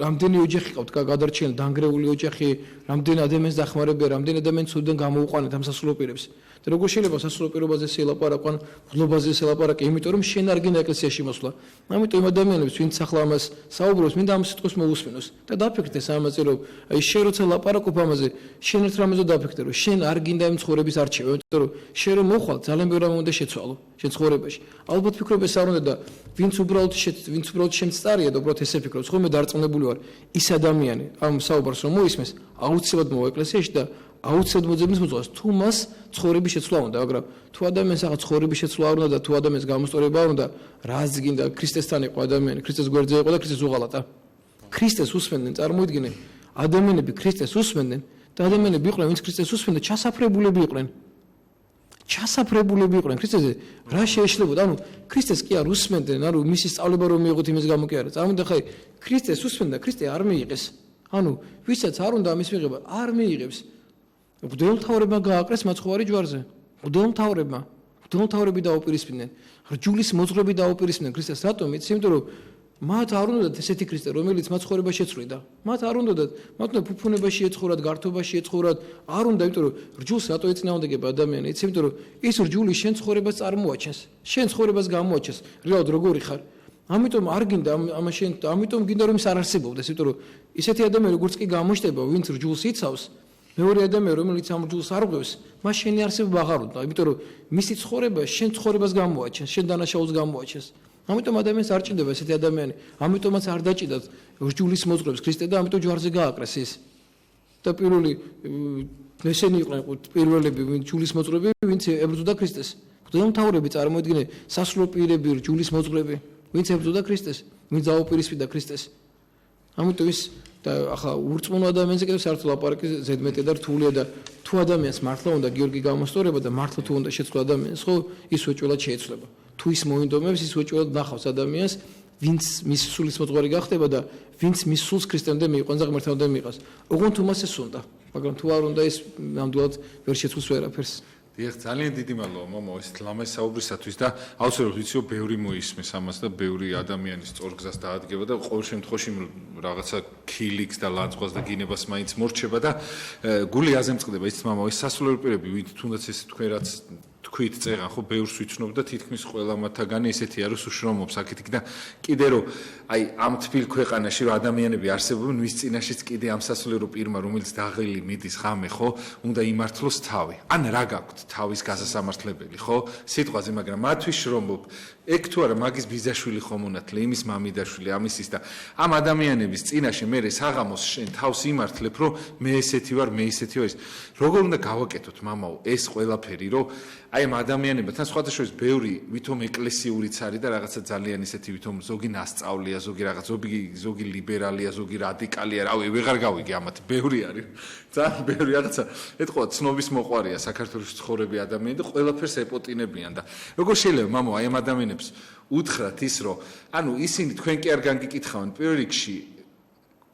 რამდენი ოჯახი ყავთ გადარჩენილი დანგრეული ოჯახი რამდენი ადამიანს დახმარებიან რამდენი ადამიანს უდან გამოუყვანეთ ამ სასულიერო პირებს და როგორ შეიძლება სასულიერო პირობაზე შეელაპარაკონ გლობაზე შეელაპარაკე იმიტომ რომ შენ არ გინდა ეკლესიაში მოსვლა ამიტომ ადამიანებს ვინც ახლა ამას საუბრობს მინდა ამ სიტყვის მოусმინოს და დაფიქრდეს ამაზე რომ აი შენ როცა ლაპარაკობ ამაზე შენ ერთ რამეზე დაფიქრდე რომ შენ არ გინდა იმ ცხოვრების არჩევა იმიტომ რომ შენ რომ მოხვალ ძალიან ბევრი რამე უნდა შეცვალო შენ ცხოვრებაში ალბათ ფიქრობ ეს არ უნდა და ვინც უბრალოდ შენ წარია და უბრალოდ ესე ფიქრობს ხოლმე დარწმუნებული ვარ ის ადამიანი ამ საუბარს რომ მოისმეს აუცილებლად მოვა ეკლესიაში და აუცილებლად მოძებნის მოძღვას თუ მას ცხოვრების შეცვლა უნდა მაგრამ თუ ადამიანს ახლა ცხოვრების შეცვლა არ უნდა და თუ ადამიანს გამოსწორება არ უნდა რაც გინდა ქრისტესთან იყო ადამიანი ქრისტეს გვერდზე იყო და ქრისტეს უღალატა ქრისტეს უსმენდნენ წარმოიდგინე ადამიანები ქრისტეს უსმენდნენ და ადამიანები იყვნენ ვინც ქრისტეს უსმენდნენ ჩასაფრებულები იყვნენ ჩასაფრებულები იყვნენ ქრისტეზე რა შეეშლებოდა ანუ ქრისტეს კი არ უსმენდნენ ანუ მისი სწავლება რომ მიიღოთ იმის გამო კი არა წარმოიდგინე ხაი ქრისტეს უსმენდა ქრისტე არ მიიღეს ანუ ვისაც არ უნდა ამის მიღება არ მიიღებს მღვდელმთავრებმა გააკრეს მაცხოვარი ჯვარზე მღვდელმთავრები დაუპირისპირდნენ რჯულის მოძღვრები დაუპირისპირდნენ ქრისტეს რატომ იცი იმიტომ რომ მათ არ უნდათ ესეთი ქრისტე, რომელიც მათ ცხოვრებაში ეცვლიდა. მათ არ უნდათ, მათ უნდა ფუფუნებაში ეცხოვრათ, გართობაში ეცხოვრათ. არ უნდა, იმიტომ რომ რჯულს რატო ეწინააღმდეგება ადამიანი? იცი, იმიტომ რომ ის რჯული შენ ცხოვრებას წარმოაჩენს. შენ ცხოვრებას გამოაჩენს. რეალურად როგორი ხარ? ამიტომ არ გინდა ამიტომ გინდა რომ ის არ არსებობდეს, იმიტომ რომ ისეთი ადამიანი როგორც კი გამოჩნდება, ვინც რჯულს იცავს, მეორე ადამიანი რომელიც ამ რჯულს არ ღვევს, მას შენი არსებობა აღარ უნდა, იმიტომ რომ მისი ცხოვრება შენ ცხოვრებას გამოაჩენს, შენ დანაშაულს გამოაჩენს. ამიტომ ადამიანს არ ჭირდება ესეთი ადამიანი, ამიტომაც არ დაჭიდათ რჯულის მოძღვრებს ქრისტე და ამიტომ ჯვარზე გააკრეს ის. და პირველი ესენი იყვნენ პირველები, ვინც ჯულის მოძღვრები, ვინც ებრძოდა ქრისტეს. მღვდელმთავრები წარმოედგინე სასულიერო პირები, ჯულის მოძღვრები, ვინც ებრძოდა ქრისტეს, ვინც დაუპირისპირდა ქრისტეს. ამიტომ ის და ახლა ურწმუნო ადამიანზე კიდევ საერთოდ ლაპარაკი ზედმეტია და რთულია და თუ ადამიანს მართლა უნდა გიორგი გამოსწორება და მართლა თუ უნდა შეცვლა ადამიანს, ხო, ის უეჭველად შეეცვლება. თუ ის მოინდომებს, ის უეჭველად ნახავს ადამიანს, ვინც მის სულის მოძღვარი გახდება და ვინც მის სულს ქრისტემდე მიიყვანს და ღმერთამდე მიიღას. ოღონდ თუ მას ეს უნდა, მაგრამ თუ არ უნდა, ის ნამდვილად ვერ შეცვლის ვერაფერს. დიახ, ძალიან დიდი მადლობა მამო ეს ლამაზ საუბრისათვის და აუცილებლად ვიციო ბევრი მოისმის ამას და ბევრი ადამიანის სწორგზას დაადგება და ყოველ შემთხვევაში რაღაცა ქილიქს და ლანძღვას და გინებას მაინც მორჩება და გული აზემწყდება ის მამო ეს სასულიერო პირები ვით თუნდაც ეს თქვენ რაც თქვით წერან ხო ბევრს ვიცნობ და თითქმის ყველა მათგანი ესეთია რომ უშრომობს აქეთ და კიდე რომ აი ამ თბილ ქვეყანაში რომ ადამიანები არსებობენ ვის წინაშეც კიდე ამ სასულიერო პირმა რომელიც დაღელი მიდის ღამე ხო უნდა იმართლოს თავი ან რა გაქვთ თავის გასასამართლებელი ხო სიტყვაზე მაგრამ მათთვის შრომობ ეგ თუ არა მაგის ბიზაშვილი ხომ უნათლე იმის მამიდაშვილი ამისის და ამ ადამიანების წინაშე მე საღამოს შენ თავს იმართლებ რომ მე ესეთი ვარ მე ისეთი ვარ როგორ უნდა გავაკეთოთ მამაო ეს ყველაფერი რომ აი ამ ადამიანებთან სხვადასხვა ბევრი ვითომ ეკლესიურიც არის და რაღაცა ძალიან ისეთი ვითომ ზოგი ნასწავლია ზოგი რაღაც ზოგი ლიბერალია ზოგი რადიკალია რავი ვეღარ გავიგე ამათ ბევრი არის ძალიან ბევრი რაღაცა ეთქვა ცნობის მოყვარია საქართველოს ცხოვრები ადამიანი და ყველაფერს ეპოტინებიან და როგორ შეიძლება მამო აი ამ ადამიანებს უთხრათ ის რომ ანუ ისინი თქვენ კი არ განგიკითხავენ პირველ რიგში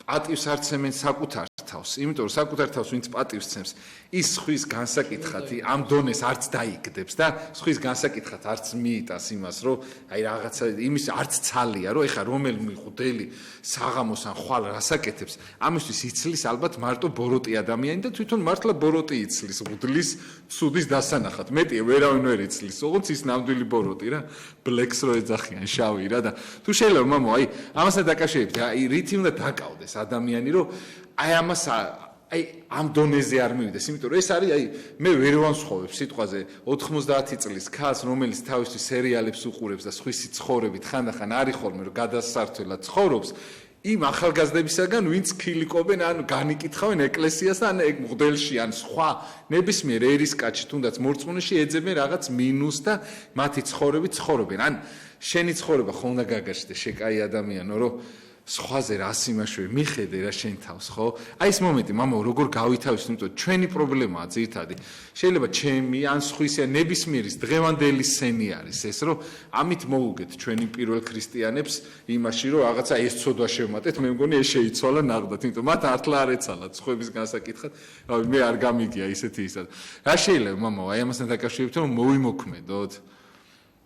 პატივს არცემენ საკუთარ თავს, იმიტომ რომ საკუთარ თავს ვინც პატივს ცემს, ის სხვის განსაკითხად ამ დონეს არც დაიგდებს და სხვის განსაკითხად არც მიიტას იმას, რომ აი რაღაცა იმის არც ცალია, რომ ეხა რომელიმე მღვდელი საღამოს ან ხვალ რასაკეთებს, ამისთვის იცლის ალბათ მარტო ბოროტი ადამიანი და თვითონ მართლა ბოროტი იცლის მღვდლის ცუდის დასანახად. მეტია ვერავინ ვერ იცლის, ოღონდ ის ნამდვილი ბოროტი რა, ბლექს რო ეძახიან, შავი რა და თუ შეიძლება მამო, აი ამასთან დაკავშირებით, აი რითი უნდა დაკავდეს ადამიანი, რომ აი ამას აი ამ დონეზე არ მივიდეს, იმიტომ რომ ეს არის აი მე ვერ ვამსხოვებ სიტყვაზე 90 წლის ქალს, რომელიც თავისთვის სერიალებს უყურებს და სხვისი ცხოვრებით ხანდახან არის ხოლმე რომ გადასართველად ცხოვრობს, იმ ახალგაზრდებისაგან ვინც ქილიკობენ ან განიკითხავენ ეკლესიას ან ეგ მღვდელში ან სხვა ნებისმიერ ერისკაცში თუნდაც მორწმუნეში ეძებენ რაღაც მინუს და მათი ცხოვრებით ცხოვრობენ. ან შენი ცხოვრება ხომ უნდა გაგაჩნდეს შეკაი ადამიანო რომ სხვაზე რას იმაშვე მიხედე რა შენ თავს ხო აი ეს მომენტი მამაო როგორ გავითავისო იმიტომ ჩვენი პრობლემაა ძირითადი შეიძლება ჩემი ან სხვისი ან ნებისმიერის დღევანდელი სენი არის ეს რომ ამით მოუგეთ ჩვენი პირველ ქრისტიანებს იმაში რომ რაღაცა ეს ცოდვა შევმატეთ მე მგონი ეს შეიცვალა ნაღდათ იმიტომ მათ ართლა არ ეცალათ სხვების განსაკითხად რავი მე არ გამიგია ისეთი ისა რა შეიძლება მამაო აი ამასთან დაკავშირებით რომ მოვიმოქმედოთ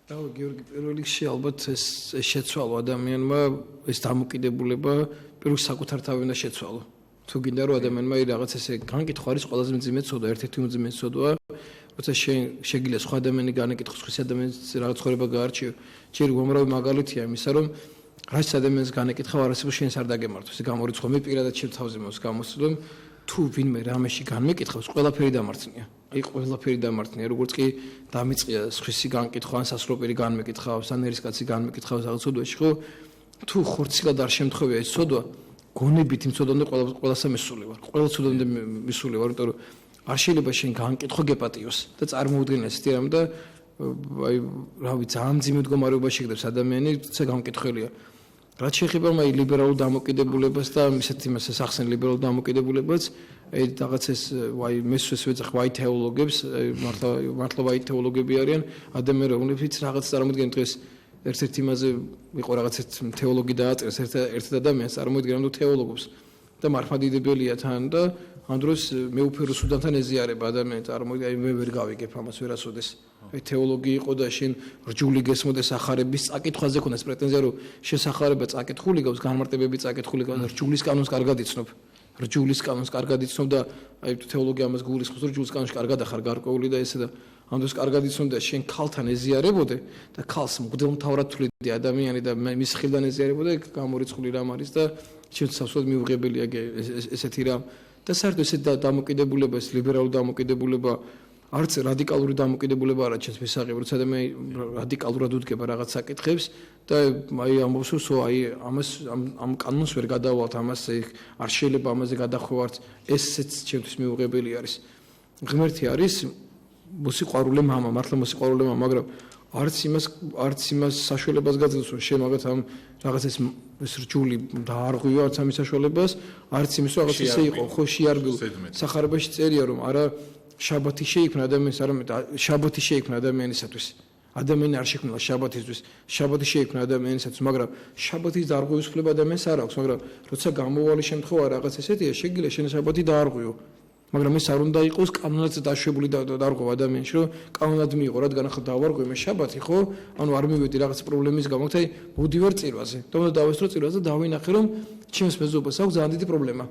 რავი გიორგი პირველ რიგში ალბათ ეს შეცვალო ადამიანმა ეს დამოკიდებულება პირველ საკუთარ თავი უნდა შეცვალო თუ გინდა რომ ადამიანმა რაღაც ესე განკითხვა არის ყველაზე მძიმე ცოდვა ერთ-ერთი მძიმე ცოდვა როცა შეგიძლია სხვა ადამიანი განეკითხოს ხვის ადამიანის რაღაც ცხოვრება გაარჩიო ჯერ უამრავი მაგალითია იმისა რომ რაც ადამიანს განეკითხავ არასებო შენს არ დაგემართოს ეს გამორიცხვა მე პირადად ჩემ თავზე მოს გამოსვლო თუ ვინმე რამეში განმეკითხავს ყველაფერი დამარცხნია აი ყველაფერი დამარცხნია როგორც კი დამიწყია სხვისი განკითხვა ან სასრულპირი განმეკითხავს ან ერისკაცი განმეკითხავს რაღაც ცოდვაში ხო თუ ხორცილად არ შემთხვევია ეს ცოდვა გონებით იმ ცოდვამდე ყველასა მისული ვარ ყველა ცოდვამდე მისული ვარ იმიტომ რომ არ შეიძლება შენ განკითხვა გეპატიოს და წარმოუდგენ ესეთი რამ და აი რავი ძალიან მძიმე მდგომარეობაში გდებს ადამიანი ცა განკითხველია რაც შეეხება მაი ლიბერალურ დამოკიდებულებას და ისეთ იმას სახსენ ლიბერალურ დამოკიდებულებას აი რაღაც ეს ვაი მესვეს ვეძახ ვაი თეოლოგებს მართლა ვაი თეოლოგები არიან ადამიანები რომლებიც რაღაც წარმოადგენენ დღეს ერთ-ერთ იმაზე იყო რაღაც თეოლოგი დააწერეს ერთ ადამიანს წარმოადგენენ თუ თეოლოგებს და მართლმადიდებელია თან და ამ დროს მე უფერო სუდანთან ეზიარება ადამიანი წარმოიდგინე აი მე ვერ გავიგებ ამას ვერასოდეს აი თეოლოგი იყო და შენ რჯული გესმოდეს სახარების წაკითხვაზე ქონდეს პრეტენზია რომ შენ სახარება წაკითხული გავს განმარტებები წაკითხული გავს რჯულის კანონს კარგად იცნობ რჯულის კანონს კარგად იცნობ და აი თეოლოგია ამას გულისხმობს რომ რჯულის კანონში კარგად ახარ გარკვეული და ესე და ამ დროს კარგად იცნობ და შენ ქალთან ეზიარებოდე და ქალს მღვდელმთავრად თვლიდი ადამიანი და მის ხილდან ეზიარებოდე გამორიცხული რამ არის და შენ სასწაულად მიუღებელია ესეთი რამ და საერთოდ ესეთ დამოკიდებულება ეს ლიბერალური დამოკიდებულება არც რადიკალური დამოკიდებულება არა ჩემს მისაღებ როცა ადამიანი რადიკალურად უდგება რაღაც საკითხებს და აი ამბობს რომ აი ამას ამ კანონს ვერ გადავალთ ამას არ შეიძლება ამაზე გადახვევართ ესეც ჩემთვის მიუღებელი არის ღმერთი არის მოსიყვარულე მამა მართლა მოსიყვარულე მამა მაგრამ არც იმას საშუალებას გაძლევს რომ შენ მაგათ ამ რაღაც ეს რჯული დაარღვიო არც ამის საშუალებას არც იმის რომ რაღაც ისე იყო ხო შეარბილ სახარებაში წერია რომ არა შაბათი შეიქმნა ადამიანის არამედ შაბათი შეიქმნა ადამიანისათვის ადამიანი არ შექმნა შაბათისთვის შაბათი შეიქმნა ადამიანისათვის მაგრამ შაბათის დარღვევის უფლება ადამიანს არ აქვს მაგრამ როცა გამოვალი შემთხვევა რაღაც ესეთია შეგიძლია შენ შაბათი დაარღვიო მაგრამ ეს არ უნდა იყოს კანონად დაშვებული დარღვევა ადამიანში რომ კანონად მიიღო რადგან ახლა დავარღვე მე შაბათი ხო ანუ არ მივედი რაღაც პრობლემის გამო აი მოდივარ წირვაზე თუმცა დავესწრო წირვაზე დავინახე რომ ჩემს მეზობელს აქვს ძალიან დიდი პრობლემა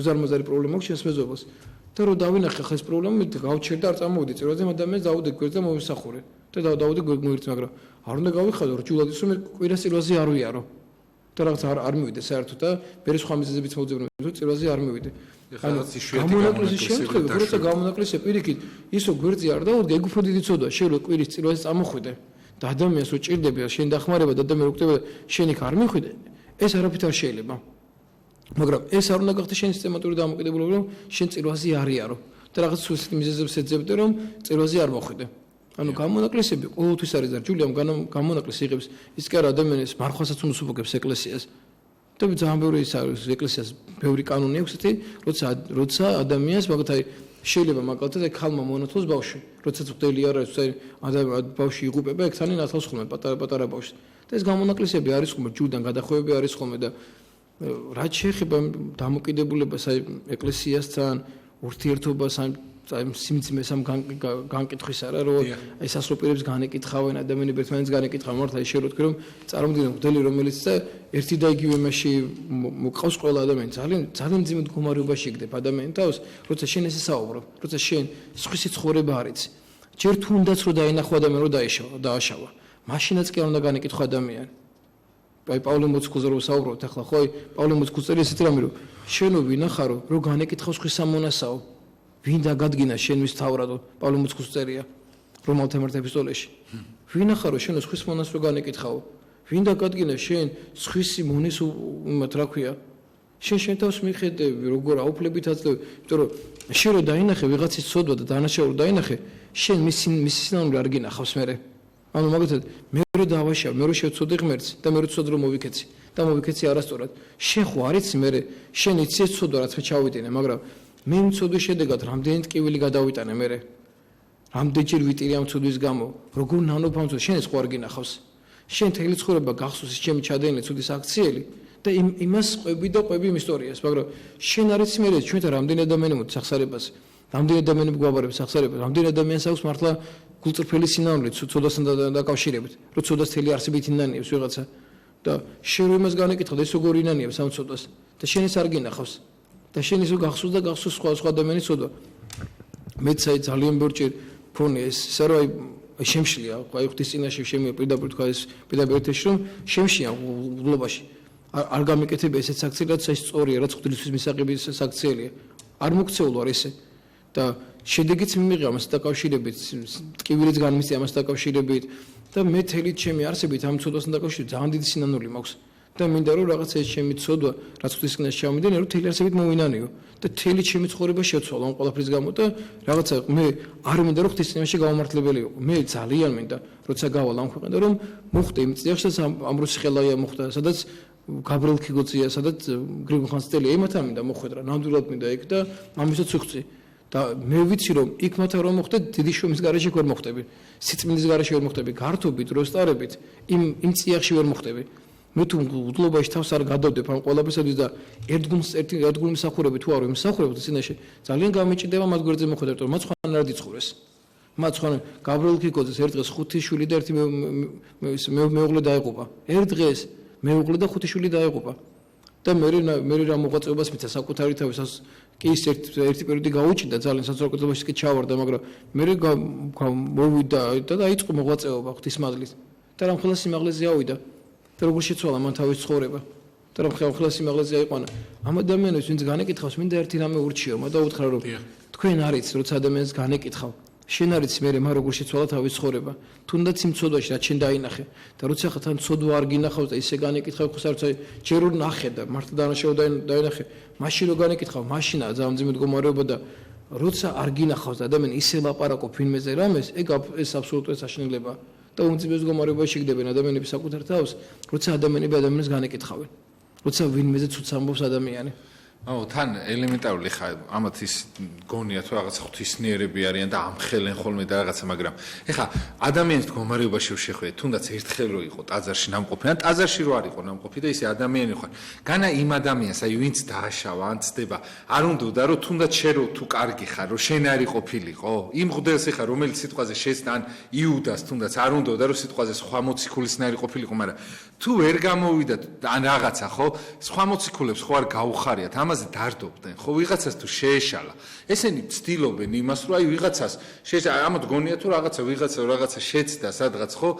უზარმაზარი პრობლემა აქვს ჩემს მეზობელს და რომ დავინახე ხა ეს პრობლემა გავჩერ და არ წამოვიდი წირვაზე ადამიანს დავუდე გვერდზე მომისახურე და დავუდე გვერდზე მაგრამ არ უნდა გავიხადო რჯულად ის რომ მე კვირას წირვაზე არ ვიარო და რაღაც არ მივიდე საერთოდ და მე სხვა მიზეზებიც მოძებნები რომ წირვაზე არ მივიდე გამონაკლისის შემთხვევით როცა გამონაკლისე პირიქით ისო გვერდზე არ დავუდგე ეგ უფრო დიდი ცოდვა შენ რო კვირის წირვაზე წამოხვიდე და ადამიანს რო ჭირდება შენ დახმარება და ადამიანი რო კვდება შენ იქ არ მიხვიდე ეს არაფრით არ შეიძლება მაგრამ ეს არ უნდა გახდეს შენი სისტემატური დამოკიდებულება რომ შენ წირვაზე არ იარო და რაღაც სულ მიზეზებს ეძებდე რომ წირვაზე არ მოხვიდე ანუ გამონაკლისები ყოველთვის არის და ჯულიამ გამონაკლისი იღებს ის კი არა ადამიანის მარხვასაც უნდა უპოქებს ეკლესიას და ძალიან ბევრი ის არის ეკლესიას ბევრი კანონი აქვს ესეთი როცა ადამიანს მაგათ აი შეიძლება მაგალითად აი ქალმა მონათოს ბავშვი როდესაც მღვდელი არ არის აი ბავშვი იღუპება ეგ თან ნათავს ხოლმე პატარა ბავშვს და ეს გამონაკლისები არის ხოლმე ჯუდან გადახვევები არის ხოლმე და რაც შეეხება დამოკიდებულებას აი ეკლესიასთან ურთიერთობას აი სიმძიმეს ამ განკითხვის არა რომ აი სასროპირებს განეკითხავენ ადამიანები ერთმანეთს განეკითხავენ მართლა ის შეიძლება რომ წარმოგიდგენ მღვდელი რომელიც და ერთი და იგივე მასში მოყავს ყველა ადამიანი ძალიან მძიმე მდგომარეობაში იქნებ ადამიანი თავს როცა შენ ესე საუბრობ როცა შენ სხვისი ცხოვრება არის ჯერ თუნდაც რომ დაინახო ადამიანი რომ დააშავა მაშინაც კი არ უნდა განეკითხო ადამიანი აი პავლე მოციქულზე რომ საუბრობთ ახლა ხო აი პავლე მოციქულს წერია ესეთი რამე რომ შენო ვინახარო რომ განეკითხო სხვის სამონასაო ვინ დაგადგინა შენ მის თავრადო პავლე მოციქულს წერია რომალთა ერთ ეპისტოლეში ვინახარო შენო სხვის მონას რო განეკითხაო ვინ დაგადგინა შენ სხვისი მონის უმათ რა ქვია შენ თავს მიხედები როგორ აუფლებით აძლევ იმიტომ რომ შენ რო დაინახე ვიღაცის ცოდვა და დანაშაული დაინახე შენ მის სინამდვილე არ გინახავს მერე ანუ მაგათად მე რო დავაშავ მე რო შევწოდე ღმერთს და მე რო ცოდე რომ მოვიქეცი და მოვიქეცი არასწორად შენ ხო არიცი მერე შენ იცი ეს ცოდვა რაც მე ჩავიტინე მაგრამ მე მცოდვის შედეგად რამდენი ტკივილი გადავიტანე მერე რამდენჯერ ვიტირე ამ ცოდვის გამო როგორ ნანობ ამ ცოდვას შენ ეს ხო არ გინახავს შენ თელი ცხოვრება გახსოვს ის ჩემი ჩადენილი ცოდის აქციელი და იმას ყვები და ყვები იმ ისტორიას მაგრამ შენ არიცი მერე ჩვენთან რამდენი ადამიანი მოდის სახსარებას რამდენი ადამიანები გვაბარებს სახსარებას რამდენი ადამიანს აქვს მართლა გულწრფელი სინამდვილე ცოდვასთან დაკავშირებით რომ ცოდვას თელი არსებით ინანიებს ვიღაცა და შენ რომ იმას განეკითხა და ეს როგორ ინანიებს ამ ცოდვას და შენ ეს არ გინახავს და შენ ისო გახსოვს და გახსოვს სხვა ადამიანის ცოდვა მეც აი ძალიან ბევრჯერ ფონი ეს ისე რომ აი შემშლია აი ღვთის წინაშე შემია პირდაპირ თქვა ეს პირდაპირ ეთერში რომ შემშია უბლობაში არ გამეკეთება ესეც აქციელი რაც ეს სწორია რაც ღვთისმის მისაღების აქციელია არ მოქცეულო არ ესე და შედეგიც მიმიღე ამას დაკავშირებით ტკივილიც განმისწია ამას დაკავშირებით და მე თელი ჩემი არსებით ამ ცოდვასთან დაკავშირებით ძალიან დიდი სინანული მაქვს და მინდა რომ რაღაც ეს ჩემი ცოდვა რაც ღვთისკენაში ჩამომიდენია რომ თელი არსებით მოვინანიო და თელი ჩემი ცხოვრება შეცვალა ამ ყველაფრის გამო და რაღაცა მე არ მინდა რომ ღვთისკენაში გამომართლებელი ვიყო მე ძალიან მინდა როცა გავალ ამ ქვეყანაზე რომ მოხდე იმ წიაღში ამბროსი ხელაია მოხდა სადაც გაბრიელ ქიგოცია სადაც გრიგოლ ხანძთელია იმათა მინდა მოხვედრა ნამდვილად მინდა იქ და ამისაც ვუხწი და მე ვიცი რომ იქ მათა რომ მოხდე დიდი შრომის გარეშე ვერ მოხდები სიწმინდის გარეშე ვერ მოხდები გართობით როსტარებით იმ წიაღში ვერ მოხდები მე თუ უდლობაში თავს არ გადავდებ ამ ყველაფერსათვის და ერთგული მსახურები თუ არ ვიმსახურებ წინაშე ძალიან გამიჭირდება მათ გვერდზე მოხვედრა რომ მათ სხვანაირად იცხოვრეს მათ ხო გაბრიელ ქიქოძეს ერთ დღეს 5 შვილი და ერთი მეუღლე დაეყופה. ერთ დღეს მეუღლე და 5 შვილი დაეყופה. და მე რა მოღვაწეობას მიცა საკუთარი თავისას კი ის ერთი პერიოდი გაუჩინდა ძალიან საზოგადოებაში კი ჩავარდა, მაგრამ მე მოვიდა და დაიწყო მოღვაწეობა ღვთისმადლით. და რამხელა სიმაღლეზე ავიდა. და როგორ შეცვალა მან თავის ცხოვრება. და რამხელა სიმაღლეზე აიყვანა. ამ ადამიანებს ვინც განეკითხავს, მინდა ერთი რამე ურჩიო, და უთხრა რომ თქვენ არიც როცა ადამიანს განეკითხავ, შენ არიც მე მაგ როგორ შეცვალა თავის ცხოვრება. თუნდაც იმ ცოდვაში რაც შენ დაინახე და როცა ხა თან ცოდვა არ გინახავს და ისე განეკითხავ ხო საერთოდ ჯერ ვერ ნახე და მართლა დანაშაულ დაინახე. მაშინ რო განეკითხავ, მაშინაა ძალიან მძიმე მდგომარეობა და როცა არ გინახავს და ადამიანი ისე ლაპარაკობს ვინმეზე რამეს, ეს აბსოლუტურად საშინელებაა. და უმძიმე მდგომარეობაში შეგდებენ ადამიანები საკუთარ თავს, როცა ადამიანები ადამიანს განეკითხავენ. როცა ვინმეზე ცუც ამბობს ადამიანი. თან ელემენტარული ხა ამათ ის გონია თუ რაღაცა ღვთისნიერები არიან და ამხელენ ხოლმე და რაღაცა, მაგრამ ეხა ადამიანის მდგომარეობაში შეხვედრე, თუნდაც ერთხელ რო იყო ტაძარში ნამყოფი, ან ტაძარში რო არ იყო ნამყოფი და ისე ადამიანი ხარ. განა იმ ადამიანს, აი ვინც დააშავა, ან ცდება, არ უნდა რომ თუნდაც შენ რო თუ კარგი ხარ, რომ შენ არ იყოფილიყო, იმ ღმერთს ეხა რომელიც სიტყვაზე შეცდა, ან იუდას თუნდაც არ უნდა რომ სიტყვაზე სხვა მოციქულისნაირი ყოფილიყო, მაგრამ თუ ვერ გამოვიდა ან რაღაცა ხო, სხვა მოციქულებს ხო არ გაუხარიათ, ამაზე დარდობდნენ, ხო ვიღაცას თუ შეეშალა. ესენი ცდილობენ იმას, რომ აი ვიღაცას ამათ გონია თუ რაღაცა შეცდა სადღაც ხო,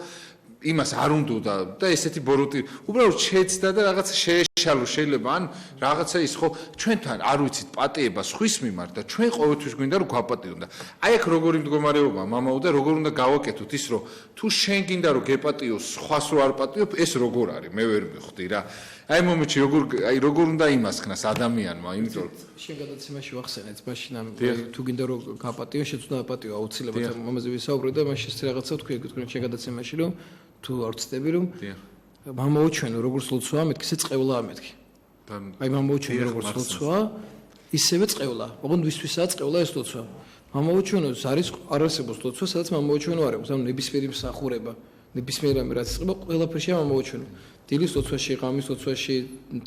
იმას არ უნდა და ესეთი ბოროტი, უბრალოდ შეცდა და რაღაცა შეეშალო შეიძლება, ან რაღაცა ის ხო, ჩვენთან არ ვიცით პატიება სხვის მიმართ და ჩვენ ყოველთვის გვინდა რომ გვაპატიონ და აი აქ როგორი მდგომარეობა მამაო და როგორ უნდა გავაკეთოთ ის რომ თუ შენ გინდა რომ გეპატიოს სხვას რო არ პატიობ, ეს როგორ არის, მე ვერ მივხვდი რა. აი მომენტში როგორ უნდა იმასქნას ადამიანმა, იმიტომ რომ შენ გადაცემაში ვახსენეთ, მაშინ თუ გინდა რომ გაპატიო, შეცდომა პატიო აუცილებლად ამაზე ვისაუბრე და მაშინ ეს რაღაცა თქვენ შენ გადაცემაში რომ თუ არ ვწდები რომ მამაო ჩვენო როგორც ლოცვა მეთქი, ისე წყევლაა მეთქი. აი მამაო ჩვენო როგორც ლოცვა, ისევე წყევლა. ოღონდ ვისთვისაა წყევლა ეს ლოცვა. მამაო ჩვენო არის არასებობს ლოცვა, სადაც მამაო ჩვენო არ აქვს, ანუ ნებისმიერი მსახურება, ნებისმიერი რამე რაც იწყება, ყველაფერშია მამაო ჩვენო. დილის ლოცვაში, ღამის ლოცვაში,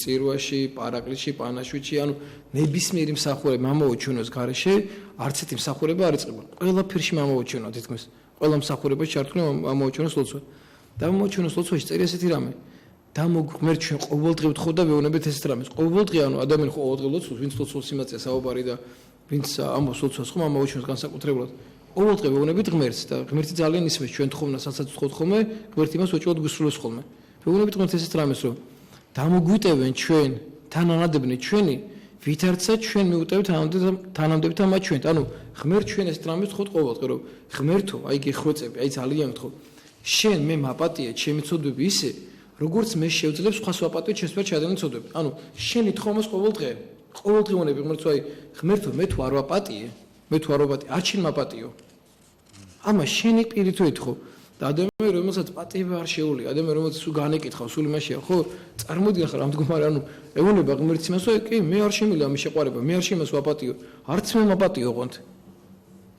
წირვაში, პარაკლისში, პანაშვიდში, ანუ ნებისმიერი მსახურება მამაო ჩვენოს გარეშე, არც ერთი მსახურება არ იწყება. ყველაფერში მამაო ჩვენო თითქმის. ყველა მსახურებაში ჩართული მამაო ჩვენოს ლოცვა. და მამაო ჩვენოს ლოცვაში წერია ესეთი რამე. და მოგღმერთ ჩვენ ყოველდღე ვთხოვ და ვეუბნებით ესეთ რამეს. ყოველდღე ანუ ადამიანი ყოველდღე ლოცვას, ვინც ლოცვას იმაწია საუბარი და ვინც ამბობს ლოცვას ხო მამაო ჩვენს განსაკუთრებულად. ყოველდღე ვეუბნებით ღმერთს და ღმერთი ძალიან ისმის ჩვენ თხოვნას, რასაც ვთხოვთ ხოლმე, ღმერთი მას უჭიროდ გვისრულებს ხოლმე. ვეუბნებით ღმერთს ესეთ რამეს, რომ დამოგვიტევენ ჩვენ, თანანადებნი ჩვენი, ვითარცა ჩვენ მიუტევთ თანამდებთან მათ ჩვენთ. ანუ ღმერთ ჩვენ ესეთ რამეს ვთხოვთ ყოველდღე, რომ ღმერთო, აი გეხვეწები, აი ძალიან ვთხოვ. შენ მე მაპატიე ჩემი ცოდვები ისე, როგორც მე შევძლებ სხვას ვაპატიო ჩემს მიერ ჩადენილი ცოდვები. ანუ შენი თხოვნას ყოველდღე ვუნები ღმერთო, აი ღმერთო, მე თუ არ ვაპატიე, არ შენ მაპატიო. ამა შენი პირით ვეთხოვ. და ადამიანი რომელსაც პატიება არ შეუძლია, ადამიანი რომელსაც სულ განეკითხავს, სულ იმაშია, ხო? წარმოიდგინე ხარ ამ მდგომარე, ანუ ეუბნება ღმერთს იმას, რომ კი, მე არ შემიძლია ამის შეყვარება, მე არ შემას ვაპატიო. არც მე მაპატიო ოღონდ.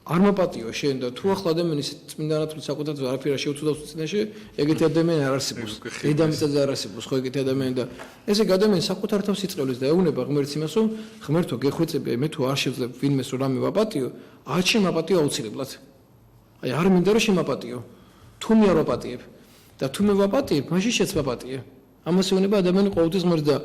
არ მაპატიო შენ და თუ ახლა ადამიანის წმინდანათული საკუთარ არაფერ არ შეუცდავს წინაშე, ეგეთი ადამიანი არ არსებობს. დედამიწაზე არ არსებობს ხო ეგეთი ადამიანი და ესე ადამიანი საკუთარ თავს იწყევლის და ეუბნება ღმერთს იმას, რომ ღმერთო გეხვეწები, მე თუ არ შევძლებ ვინმეს რომ რამე ვაპატიო, არ შემაპატიო აუცილებლად. აი არ მინდა რომ შემაპატიო. თუ მე არ ვაპატიებ და თუ მე ვაპატიებ, მაშინ შეც ვაპატიე. ამას ეუბნება ადამიანი ყოველთვის ღმერთს და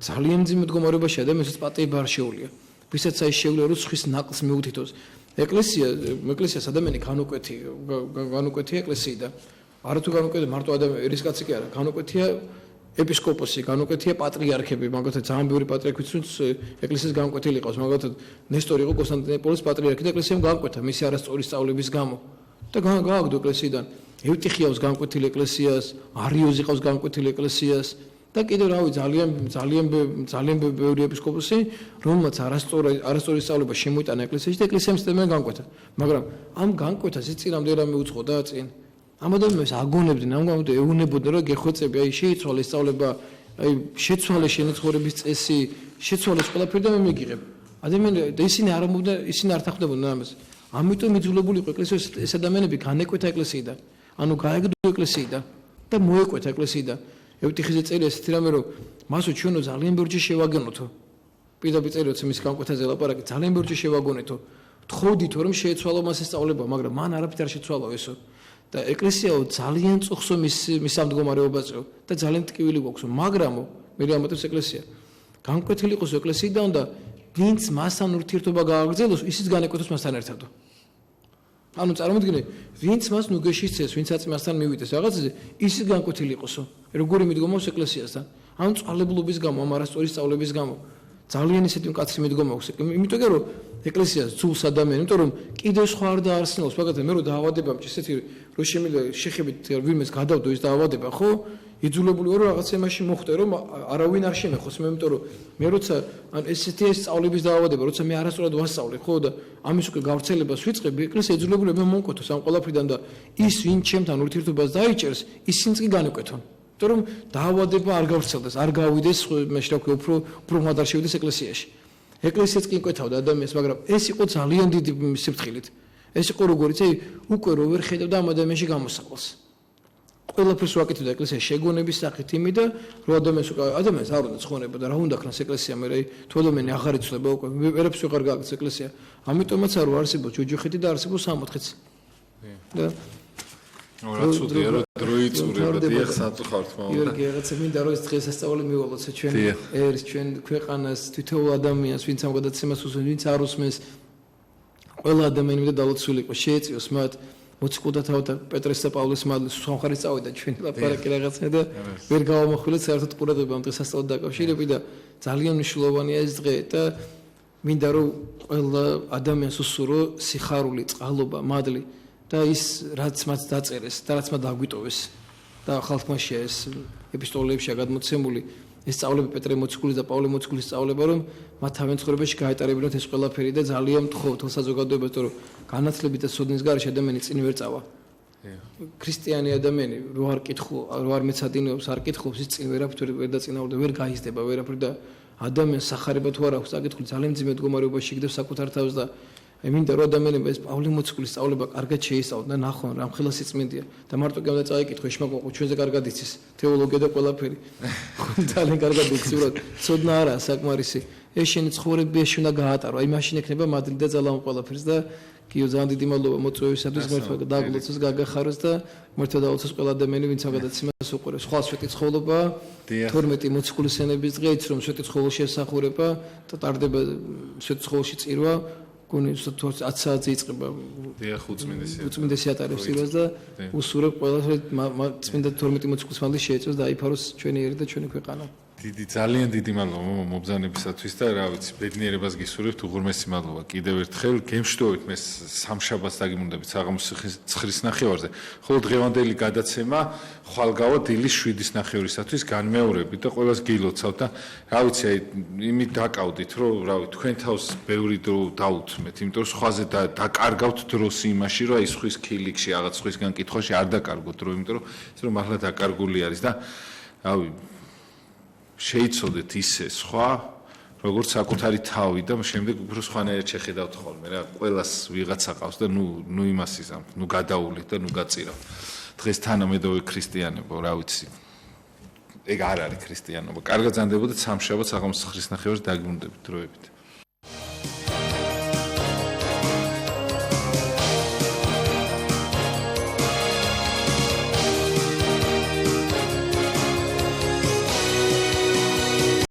ძალიან მძიმე მდგომარეობაში ადამიანს პატიება არ შეუძლია. ვისაც აი შეუძლია რომ სხვის ნაკლს მიუთითოს. ეკლესიას ადამიანი განუკვეთია ეკლესიიდან. არა თუ განუკვეთია მარტო ადამიანი, ერისკაცი კი არა, განუკვეთია ეპისკოპოსი, განუკვეთია პატრიარქები, მაგალითად ძალიან ბევრი პატრიარქი ვინც ეკლესიის განკვეთილი ყავს, მაგალითად ნესტორი იყო კონსტანტინოპოლის პატრიარქი და ეკლესიამ განკვეთა მისი არასწორი სწავლების გამო. და გააგდო ეკლესიიდან. ევტიხიავს განკვეთილი ეკლესიას, არიოზი ყავს განკვეთილი ეკლესიას და კიდევ რავი ძალიან ბევრი ეპისკოპოსი, რომელმაც არასწორი სწავლება შემოიტანა ეკლესიაში და ეკლესიამ სტემენ განკვეთა. მაგრამ ამ განკვეთას ის წინამდე რამე უწყოდა წინ. ამ ადამიანს აგონებდნენ, ამ გამო ეუბნებოდნენ, რომ გეხვეწები, აი შეიცვალე სწავლება, აი შეცვალე შენი ცხოვრების წესი, შეცვალე ყველაფერი და მე მიგიღებ. ადამიანი და ისინი არ ამბობდნენ, ისინი არ თანხმდებოდნენ ამას. ამიტომ იძულებული იყო ეკლესიის ეს ადამიანები განეკვეთა ეკლესიიდან. ანუ გაეგდო ეკლესიიდან და მოეკვეთა ეკლესიიდან. ევტიხიზე წერია ესეთი რამე, რომ მასო ჩვენო ძალიან ბევრჯერ შევაგონოთო. პირდაპირ წერია მის განკვეთაზე ლაპარაკი, ძალიან ბევრჯერ შევაგონეთო. თხოვდით რომ შეეცვალო მას ესწავლება, მაგრამ მან არაფრით არ შეცვალო ესო. და ეკლესიაო ძალიან წუხსო მის ამ მდგომარეობაზეო და ძალიან ტკივილი გვაქვსო, მაგრამ მე ამბობს ეკლესია. განკვეთილი იყოს ეკლესიიდან და ვინც მასთან ურთიერთობა გააგრძელოს, ისიც განეკუთვნის მასთან ერთადო. ანუ წარმოიდგინე, ვინც მას ნუგეში წეს, ვინც აწმასთან მივიდეს რაღაცაზე, ისიც განკვეთილი იყოსო. როგორი მიდგომა აქვს ეკლესიასთან? ანუ წვალებლობის გამო, ამ არასწორი სწავლების გამო. ძალიან ისეთი მკაცრი მიდგომა აქვს. იმიტომ რომ ეკლესიას ძულს ადამიანი, იმიტომ რომ კიდევ სხვა არ დაარსნილოს, მაგალითად მე რო დაავადება მჭი, ესეთი რო შემიძლია შეხებით ვინმეს გადავდო ის დაავადება, ხო? იძულებული ვარ რომ რაღაც იმაში მოხდე, რომ არავინ არ შემეხოს, მე იმიტომ რომ მე როცა ან ესეთი სწავლების დაავადება, როცა მე არასწორად ვასწავლე, ხო და ამის უკვე გავრცელებას ვიწყები, ეკლესია იძულებულია მე მომკვეთოს ამ ყველაფრიდან და ის ვინ ჩემთან ურთიერთობას დაიჭერს, ისინიც კი განეკეთონ. იმიტომ რომ დაავადება არ გავრცელდეს, არ გავიდეს მეშრაკი უფრო მადარ შევიდეს ეკლესიაში. ეკლესიაც კი მკვეთავდა ადამიანს, მაგრამ ეს იყო ძალიან დიდი სიფრთხილით. ეს იყო როგორიც უკვე რო ვერ ხედავდა ამ ადამიანში გამოსაყვალს. ყველაფერს ვაკეთებდა ეკლესიის შეგონების სახით იმი და რო ადამიანს არ უნდა ცხონება და რა უნდა ქნას ეკლესია მე თუ ადამიანი აღარ იცლება უკვე ვერაფერს ვეღარ გააკეთებს ეკლესია. ამიტომაც არ არსებობს ჯოჯოხეთი და არსებობს 64-იც. და რა ცუდია რომ დროიწურება დიახ საწუხართ მამა. იორგი რაღაცა მინდა რომ ეს დღესასწაული მივალოთ ჩვენ ერს ჩვენ ქვეყანას თითოეულ ადამიანს ვინც ამ გადაცემას უსმენს ვინც არ უსმენს ყველა ადამიანი მინდა დალოცული იყოს შეეწიოს მათ მოციქულთა თავთა პეტრეს და პავლეს მადლის სამხარეს წავიდა ჩვენი ლაპარაკი რაღაცა და ვერ გავამახვილეთ საერთოდ ყურადღება ამ დღესასწაულთან დაკავშირებით და ძალიან მნიშვნელოვანია ეს დღე და მინდა რომ ყველა ადამიანს უსურო სიხარული წყალობა მადლი და ის რაც მათ დაწერეს და რაც მათ დაგვიტოვეს და ხალხმა ეს ეპისტოლეებშია გადმოცემული ეს სწავლები პეტრე მოციქულის და პავლე მოციქულის სწავლება რომ მათ თავენ ცხოვრებაში გაეტარებინათ ეს ყველაფერი და ძალიან მთხოვთ საზოგადოებას რომ განათლებით და სოდნის გარეშე ადამიანი წინ ვერ წავა. ქრისტიანი ადამიანი რო არ არ მეცადინეობს, არ კითხობს, ის წინ ვერ დაწინაურდება, ვერ გაიზრდება ვერაფრ და ადამიანს სახარება თუ არ აქვს საკითხული ძალიან ძიმე მდგომარეობაში იგდებს საკუთარ თავს და მინდა რომ ადამიანებმა ეს პავლე მოციქულის სწავლება კარგად შეისწავლონ და ნახონ რა მხელა სიწმინდეა და მარტო კი უნდა წაიკითხო შმაკო ჩვენზე კარგად იცის თეოლოგია და ყველაფერი ძალიან კარგად იცის უბრალოდ ცოდნა არაა საკმარისი ეს შენი ცხოვრებაში უნდა გაატარო აი მაშინ ექნება მადლი და ძალა ამ ყველაფერს და კიო ძალიან დიდი მადლობა მოწვევისათვის მართლა დაგლოცოს გაგახაროს და მართლა დაულოცოს ყველა ადამიანი ვინც ამ გადაცემას უყურებს სხვა სვეტი ცხოვრება 12 მოციქულის ენების დღე იცი რომ სვეტი ცხოვრება შესახურება და ტარდება სვეტი ცხოვრებაში წირვა კონი 10 საათზე იწყება დიახ უწმინდესი ატარებს წირვას და უსურებ ყველას წმინდა 12 მოციქულის მადლი შეეწოს და აიფაროს ჩვენი ერი და ჩვენი ქვეყანა ძალიან დიდი მადლობა მობრძანებისათვის და რა ვიცი ბედნიერებას გისურვებთ უღრმესი მადლობა კიდევ ერთხელ გემშვიდობით მე სამშაბათს დაგიმუნდებით საღამოს 9-ის ნახევარზე ხოლო დღევანდელი გადაცემა ხვალგავა დილის 7-ის ნახევრისათვის განმეორებით და ყველას გილოცავთ და რა ვიცი აი იმით დაკავდით რომ რა ვიცი თქვენ თავს ბევრი დრო დაუთმეთ იმიტომ რომ სხვაზე დაკარგავთ დროს იმაში რომ აი სხვის ქილიქში რაღაც სხვისგან კითხვაში არ დაკარგოთ დრო იმიტომ რომ ეს რომ მართლა დაკარგული არის და რავი შეიცოდეთ ისე სხვა როგორც საკუთარი თავი და შემდეგ უფრო სხვანაირად შეხედავთ ხოლმე რა ყველას ვიღაცა ყავს და ნუ იმას იზამთ ნუ გადაულით და ნუ გაწირავთ დღეს თანამედროვე ქრისტიანობა რა ვიცი ეგ არ არის ქრისტიანობა კარგად ზანდებოდეთ სამშაბათს საღამოს 9-ის ნახევარს დაგიმუნდებით დროებით